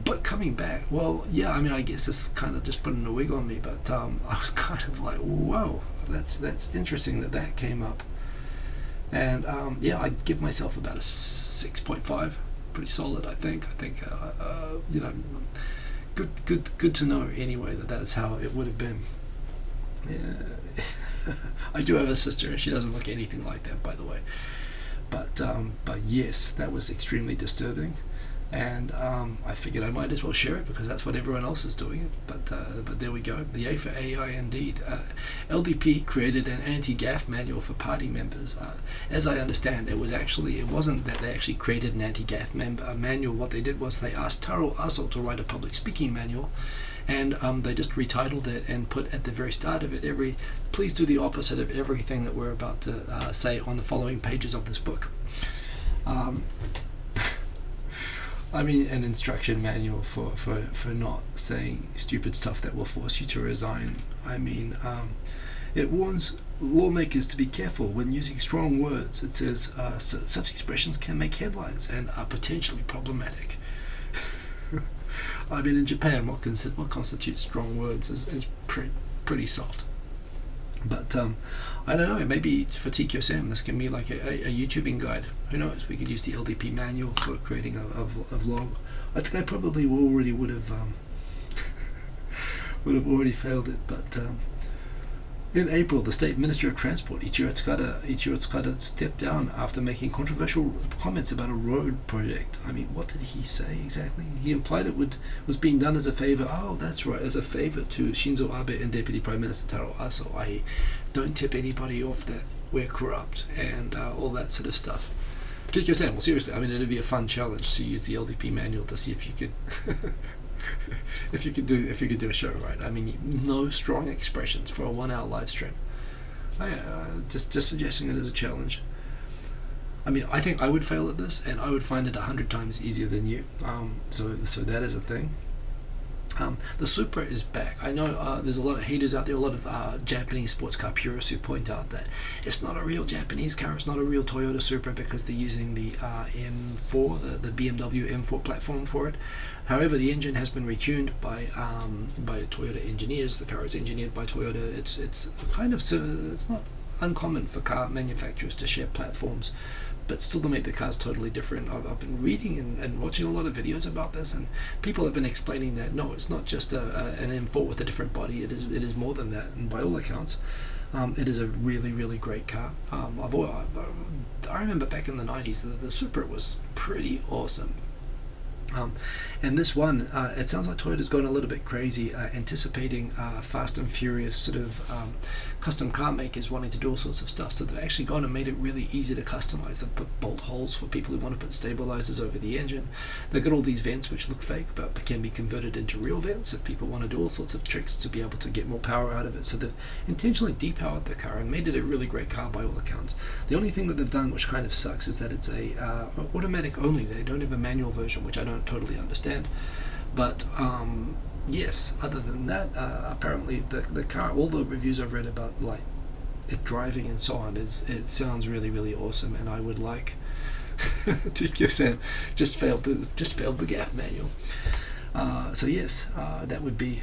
But coming back, well, yeah, I mean, I guess it's kind of just putting a wig on me, but I was kind of like, whoa, that's interesting that came up. And yeah, I'd give myself about a 6.5, pretty solid, I think. Good to know anyway that's how it would have been. Yeah. I do have a sister, and she doesn't look anything like that, by the way. But yes, that was extremely disturbing. And I figured I might as well share it because that's what everyone else is doing. But there we go. The A for AI indeed. LDP created an anti-gaff manual for party members. As I understand, it wasn't that they actually created an anti-gaff manual. What they did was they asked Taro Aso to write a public speaking manual, and they just retitled it and put at the very start of it, please do the opposite of everything that we're about to say on the following pages of this book. I mean, an instruction manual for not saying stupid stuff that will force you to resign. I mean, it warns lawmakers to be careful when using strong words. It says such expressions can make headlines and are potentially problematic. I mean, in Japan, what constitutes strong words is pretty soft. But I don't know, maybe for TQ Sam this can be like a YouTubing guide. Who knows? We could use the LDP manual for creating a vlog. I think I probably would have already failed it. But in April, the State Minister of Transport, Ichiro Tsukada, stepped down after making controversial comments about a road project. I mean, what did he say exactly? He implied it was being done as a favor. Oh, that's right, as a favor to Shinzo Abe and Deputy Prime Minister Taro Aso. I don't tip anybody off that we're corrupt and all that sort of stuff. TQ Sam, well, seriously, I mean, it'd be a fun challenge to use the LDP manual to see if you could. if you could do a show right. I mean, no strong expressions for a 1 hour live stream. Just suggesting it as a challenge. I mean, I think I would fail at this, and I would find it 100 times easier than you. So that is a thing. The Supra is back. I know there's a lot of haters out there, a lot of Japanese sports car purists who point out that it's not a real Japanese car, it's not a real Toyota Supra because they're using the M4, the BMW M4 platform for it. However, the engine has been retuned by Toyota engineers. The car is engineered by Toyota. It's not uncommon for car manufacturers to share platforms, but still to make the cars totally different. I've been reading and watching a lot of videos about this, and people have been explaining that no, it's not just an M4 with a different body. It is more than that, and by all accounts, it is a really, really great car. I remember back in the 90s, the Supra was pretty awesome. And this one, it sounds like Toyota's gone a little bit crazy, anticipating Fast and Furious sort of custom car makers wanting to do all sorts of stuff. So they've actually gone and made it really easy to customize. They've put bolt holes for people who want to put stabilizers over the engine. They've got all these vents which look fake but can be converted into real vents if people want to do all sorts of tricks to be able to get more power out of it. So they've intentionally depowered the car and made it a really great car by all accounts. The only thing that they've done which kind of sucks is that it's a automatic only. They don't have a manual version, which I don't totally understand. But yes, other than that, apparently the car, all the reviews I've read about like it driving and so on, it sounds really, really awesome, and I would like TQSM just failed the GAF manual. So yes, that would be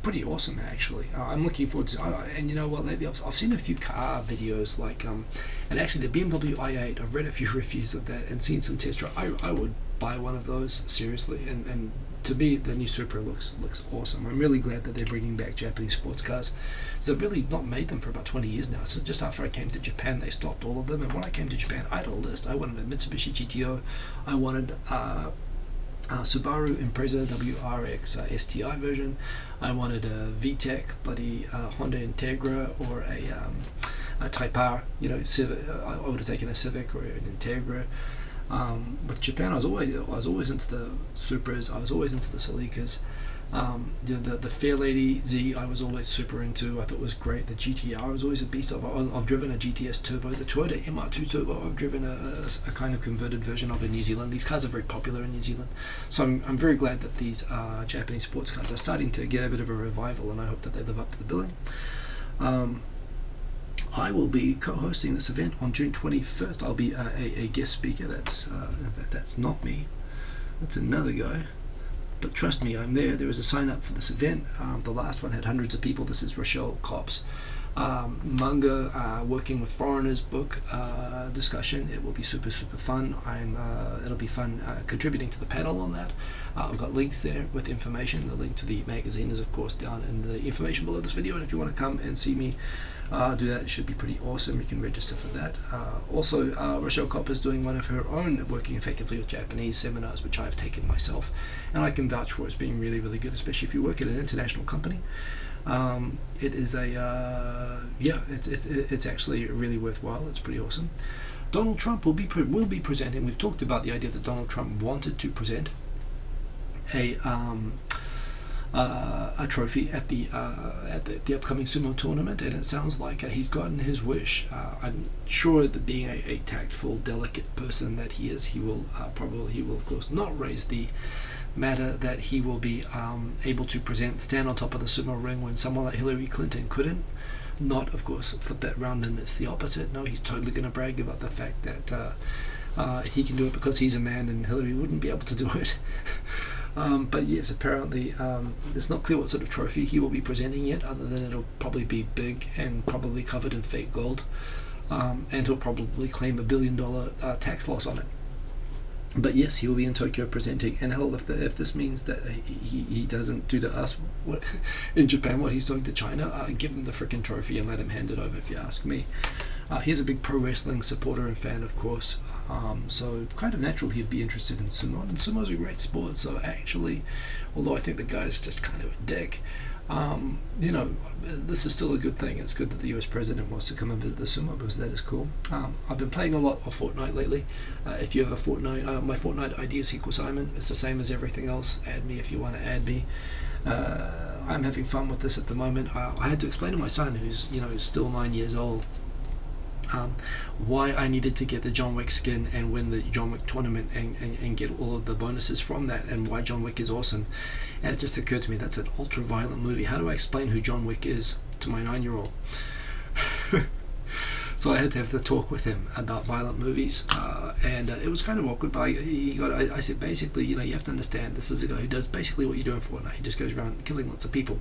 pretty awesome actually. I'm looking forward to and you know what, lately I've seen a few car videos like and actually the BMW i8, I've read a few reviews of that and seen some test drive. I would buy one of those seriously, and to me the new Supra looks awesome. I'm really glad that they're bringing back Japanese sports cars, because they've really not made them for about 20 years now. So just after I came to Japan they stopped all of them, and when I came to Japan I had a list. I wanted a Mitsubishi GTO, I wanted Subaru Impreza WRX STI version, I wanted a VTEC, bloody Honda Integra, or a Type R, you know, Civic. I would have taken a Civic or an Integra. With Japan, I was always into the Supras. I was always into the Celicas. The Fairlady Z, I was always super into. I thought it was great. The GTR was always a beast. I've driven a GTS Turbo. The Toyota MR2 Turbo, I've driven a kind of converted version of in New Zealand. These cars are very popular in New Zealand, so I'm very glad that these Japanese sports cars are starting to get a bit of a revival, and I hope that they live up to the billing. I will be co-hosting this event on June 21st. I'll be a guest speaker. That's not me. That's another guy. But trust me, I'm there. There was a sign up for this event. The last one had hundreds of people. This is Rochelle Kopp's manga working with foreigners book discussion. It will be super fun. It'll be fun contributing to the panel on that. I've got links there with information. The link to the magazine is of course down in the information below this video, and if you want to come and see me do that, it should be pretty awesome. You can register for that. Also, Rochelle Kopp is doing one of her own working effectively with Japanese seminars, which I've taken myself, and I can vouch for it as being really, really good, especially if you work at an international company. It is it's actually really worthwhile. It's pretty awesome. Donald Trump will be presenting. We've talked about the idea that Donald Trump wanted to present a trophy at the upcoming sumo tournament, and it sounds like he's gotten his wish. I'm sure that being a tactful, delicate person that he is, he will of course not raise the matter that he will be able to stand on top of the sumo ring when someone like Hillary Clinton couldn't. Not, of course, flip that round and it's the opposite. No, he's totally going to brag about the fact that he can do it because he's a man and Hillary wouldn't be able to do it. But yes, apparently it's not clear what sort of trophy he will be presenting yet, other than it'll probably be big and probably covered in fake gold, and he'll probably claim $1 billion tax loss on it. But yes, he will be in Tokyo presenting, and hell, if this means that he doesn't do to us what in Japan what he's doing to China, give him the frickin' trophy and let him hand it over, if you ask me. He's a big pro wrestling supporter and fan, of course, so kind of natural he'd be interested in sumo, and sumo's a great sport. So actually, although I think the guy's just kind of a dick, this is still a good thing. It's good that the US president wants to come and visit the sumo, because that is cool. I've been playing a lot of Fortnite lately. If you have a Fortnite, my Fortnite ID is Hiko Simon. It's the same as everything else. Add me if you want to add me. I'm having fun with this at the moment. I had to explain to my son, who's still 9 years old, why I needed to get the John Wick skin and win the John Wick tournament and get all of the bonuses from that, and why John Wick is awesome. And it just occurred to me, that's an ultra violent movie. How do I explain who John Wick is to my 9-year-old? So I had to have the talk with him about violent movies, and it was kind of awkward, but I said, basically, you have to understand, this is a guy who does basically what you do in Fortnite. He just goes around killing lots of people.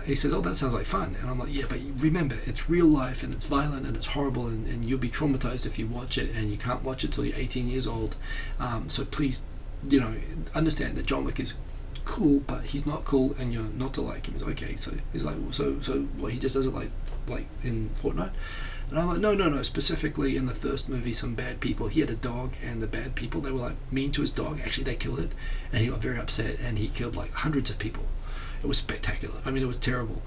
He says, oh, that sounds like fun. And I'm like, yeah, but remember, it's real life, and it's violent, and it's horrible, and you'll be traumatized if you watch it, and you can't watch it till you're 18 years old. So please, understand that John Wick is cool, but he's not cool, and you're not to like him. He's okay. So he's like, so what, he just does it like in Fortnite? And I'm like, no, specifically in the first movie, some bad people, he had a dog, and the bad people, they were like mean to his dog. Actually, they killed it, and he got very upset, and he killed like hundreds of people. It was spectacular. I mean, it was terrible.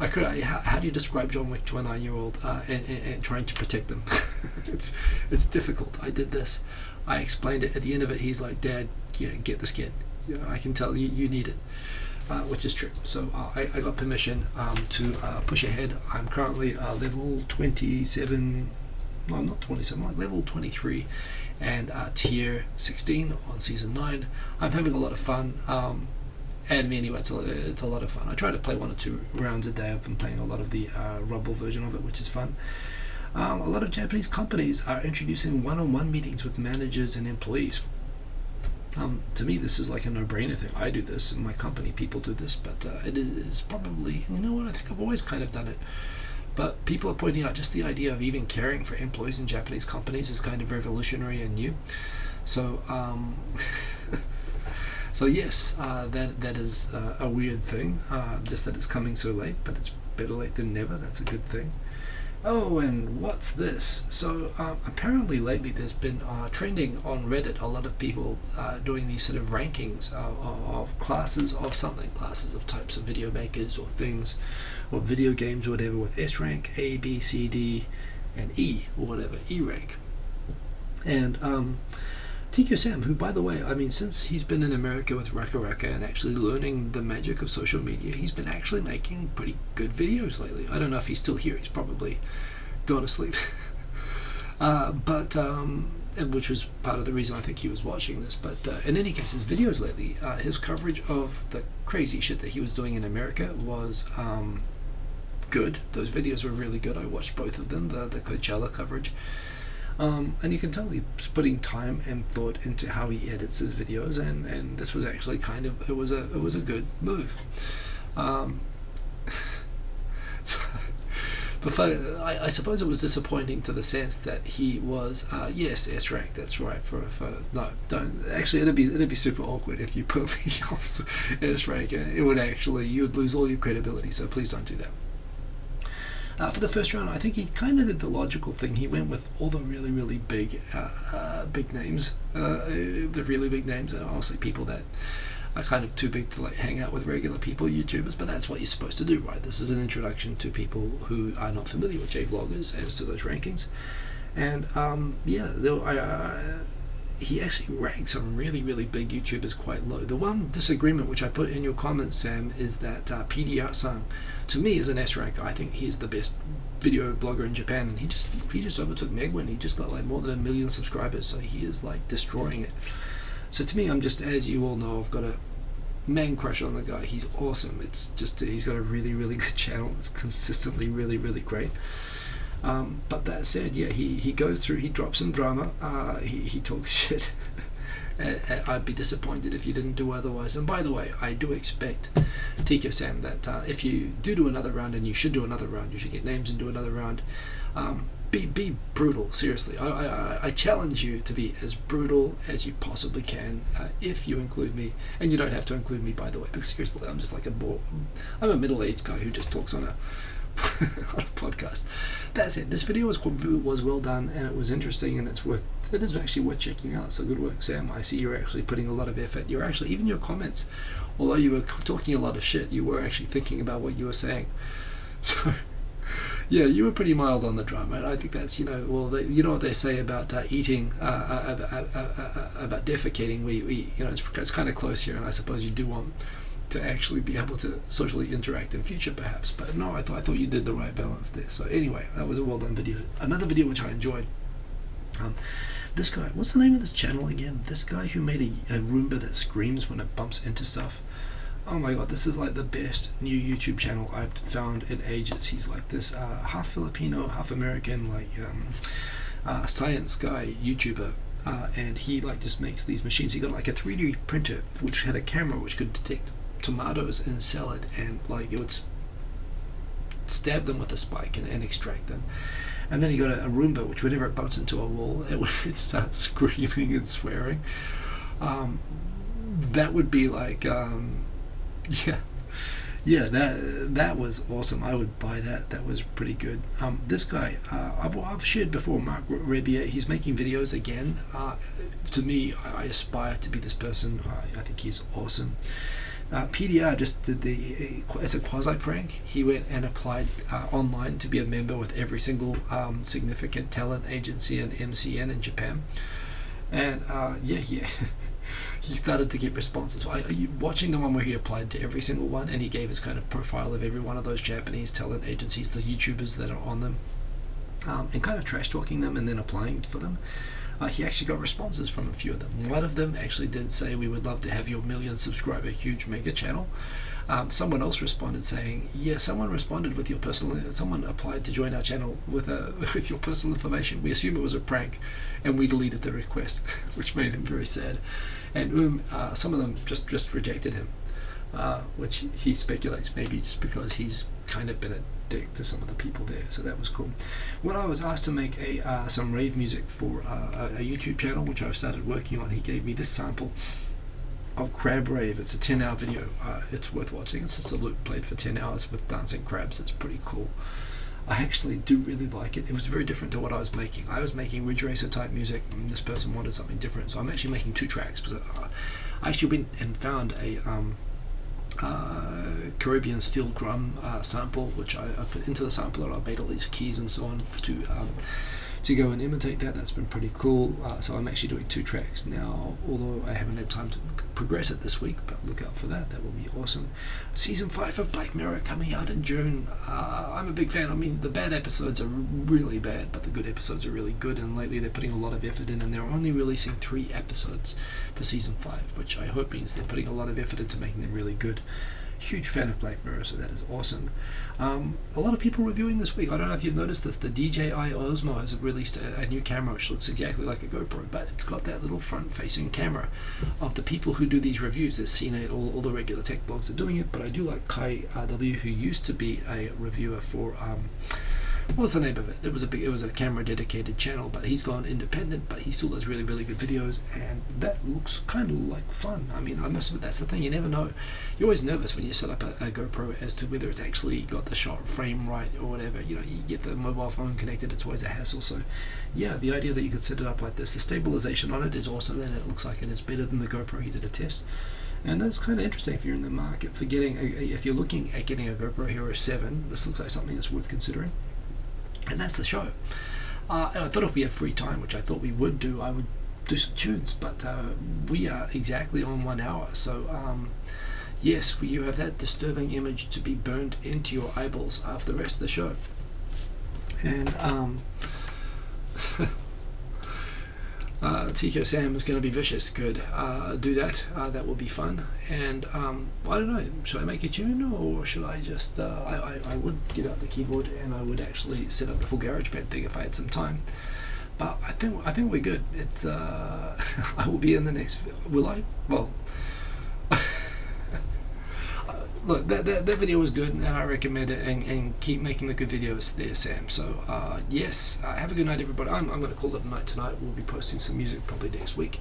How do you describe John Wick to a 9-year-old and trying to protect them? it's difficult. I did this. I explained it. At the end of it, he's like, Dad, get this kid. I can tell you need it. Which is true. So I got permission to push ahead. I'm currently level 27, no, not 27, like level 23, and tier 16 on season 9. I'm having a lot of fun. Add me anyway, it's a lot of fun. I try to play 1 or 2 rounds a day. I've been playing a lot of the Rumble version of it, which is fun. A lot of Japanese companies are introducing one-on-one meetings with managers and employees. To me, this is like a no-brainer thing. I do this, in my company people do this, but it is probably, you know what, I think I've always kind of done it. But people are pointing out just the idea of even caring for employees in Japanese companies is kind of revolutionary and new. So, so yes, that is a weird thing, just that it's coming so late, but it's better late than never. That's a good thing. Oh, and what's this? So apparently lately there's been trending on Reddit a lot of people doing these sort of rankings of classes of something, classes of types of video makers or things, or video games or whatever, with S rank, A, B, C, D, and E, or whatever, E rank. And TQ Sam, who, by the way, I mean, since he's been in America with Raka Raka and actually learning the magic of social media, he's been actually making pretty good videos lately. I don't know if he's still here. He's probably gone to sleep. Which was part of the reason I think he was watching this. But in any case, his videos lately, his coverage of the crazy shit that he was doing in America was good. Those videos were really good. I watched both of them, the Coachella coverage. And you can tell he's putting time and thought into how he edits his videos, and this was actually kind of, it was a good move. So, I suppose it was disappointing to the sense that he was yes, S rank, that's right, for no, don't actually, it'd be super awkward if you put me on S rank. It would actually, you would lose all your credibility, so please don't do that. For the first round, I think he kind of did the logical thing. He went with all the really, really big names, the really big names, and obviously people that are kind of too big to like hang out with regular people, YouTubers, but that's what you're supposed to do, right? This is an introduction to people who are not familiar with Jvloggers as to those rankings. And he actually ranked some really, really big YouTubers quite low. The one disagreement which I put in your comments, Sam, is that PD Art-san, to me, is an S rank. I think he's the best video blogger in Japan, and he just overtook Megwin. He just got like more than 1 million subscribers, so he is like destroying it. So to me, I'm just, as you all know, I've got a man crush on the guy. He's awesome. It's just, he's got a really, really good channel. It's consistently really, really great. But that said, yeah, he goes through, he drops some drama, he talks shit. I'd be disappointed if you didn't do otherwise. And by the way, I do expect, TQ Sam, that if you do another round, and you should do another round, you should get names and do another round, be brutal, seriously. I challenge you to be as brutal as you possibly can, if you include me. And you don't have to include me, by the way, because seriously, I'm just like I'm a middle-aged guy who just talks on a on a podcast. That's it. This video was well done, and it was interesting, and it is actually worth checking out. So good work, Sam. I see you're actually putting a lot of effort. You're actually, even your comments, although you were talking a lot of shit, you were actually thinking about what you were saying. So yeah, you were pretty mild on the drama, and I think that's, you know what they say about eating, about defecating. We it's kind of close here, and I suppose you do want to actually be able to socially interact in future, perhaps. But no, I thought you did the right balance there. So anyway, that was a well done video. Another video which I enjoyed. This guy, what's the name of this channel again? This guy who made a Roomba that screams when it bumps into stuff. Oh my god, this is like the best new YouTube channel I've found in ages. He's like this half Filipino, half American, like science guy YouTuber. And he like just makes these machines. He got like a 3D printer which had a camera which could detect tomatoes in salad, and like it would stab them with a spike and extract them. And then he got a Roomba which, whenever it bumps into a wall, it would start screaming and swearing. That would be like Yeah, that was awesome. I would buy that. That was pretty good. This guy, I've shared before, Mark Rebier. He's making videos again. To me, I aspire to be this person. I think he's awesome. PDR just did as a quasi prank. He went and applied online to be a member with every single significant talent agency and MCN in Japan. And yeah. He started to get responses. Are you watching the one where he applied to every single one and he gave his kind of profile of every one of those Japanese talent agencies, the YouTubers that are on them, and kind of trash talking them and then applying for them? He actually got responses from a few of them. One of them actually did say, "We would love to have your 1,000,000 subscriber huge mega channel." Someone else responded saying, "Yeah, someone responded with your personal. Someone applied to join our channel with with your personal information. We assume it was a prank, and we deleted the request," which made him very sad. And some of them just rejected him, which he speculates maybe just because he's kind of been a dick to some of the people there. So that was cool. When I was asked to make some rave music for a YouTube channel, which I've started working on, he gave me this sample of Crab Rave. It's a 10-hour video. It's worth watching. It's just a loop played for 10 hours with dancing crabs. It's pretty cool. I actually do really like it. It was very different to what I was making. I was making Ridge Racer type music, and this person wanted something different. So I'm actually making 2 tracks. Because I actually went and found a Caribbean steel drum sample, which I put into the sampler. I made all these keys and so on to go and imitate that. That's been pretty cool. So I'm actually doing 2 tracks now, although I haven't had time to progress it this week, but look out for that. That will be awesome. Season 5 of Black Mirror coming out in June. I'm a big fan. I mean, the bad episodes are really bad, but the good episodes are really good, and lately they're putting a lot of effort in, and they're only releasing 3 episodes for season 5, which I hope means they're putting a lot of effort into making them really good. Huge fan of Black Mirror, so that is awesome. A lot of people reviewing this week. I don't know if you've noticed this. The DJI Osmo has released a new camera which looks exactly like a GoPro, but it's got that little front-facing camera. Of the people who do these reviews, there's CNET, all the regular tech blogs are doing it, but I do like Kai RW, who used to be a reviewer for what was the name of it? It was a camera dedicated channel, but he's gone independent, but he still does really, really good videos, and that looks kind of like fun. I mean, I must admit, that's the thing, you never know. You're always nervous when you set up a GoPro as to whether it's actually got the shot frame right or whatever. You know, you get the mobile phone connected, it's always a hassle. So yeah, the idea that you could set it up like this, the stabilization on it is awesome, and it looks like it is better than the GoPro. He did a test. And that's kind of interesting if you're in the market for getting, if you're looking at getting a GoPro Hero 7, this looks like something that's worth considering. And that's the show. I thought if we had free time, which I thought we would do, I would do some tunes, but we are exactly on 1 hour. So yes, you have that disturbing image to be burned into your eyeballs after the rest of the show. And Tico Sam is going to be vicious. Good. Do that. That will be fun. And I don't know. Should I make a tune, or should I just? I would get out the keyboard and I would actually set up the full GarageBand thing if I had some time. But I think we're good. It's I will be in the next. Will I? Well. Look, that video was good, and I recommend it, and keep making the good videos there, Sam. So, yes, have a good night, everybody. I'm going to call it a night tonight. We'll be posting some music probably next week.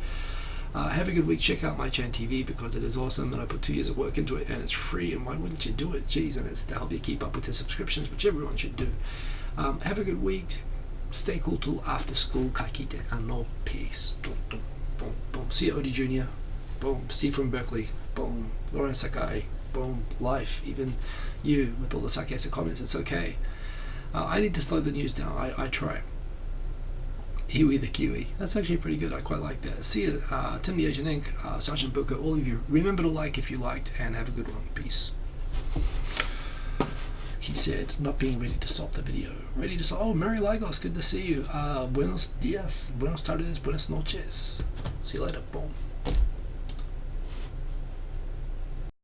Have a good week. Check out my Chan TV because it is awesome, and I put 2 years of work into it, and it's free, and why wouldn't you do it? Jeez, and it's to help you keep up with the subscriptions, which everyone should do. Have a good week. Stay cool till after school. Ka kite ano. Peace. Boom, boom, boom, boom. See you, Odie Jr. Boom. Steve from Berkeley. Boom. Lauren Sakai. Boom. Life. Even you with all the sarcastic comments. It's okay. I need to slow the news down. I try. Iwi the Kiwi. That's actually pretty good. I quite like that. See you, Tim the Asian Ink, Sergeant Booker, all of you. Remember to like if you liked, and have a good one. Peace. He said, not being ready to stop the video. Ready to stop. Oh, Mary Lagos, good to see you. Buenos dias, buenos tardes, buenas noches. See you later. Boom.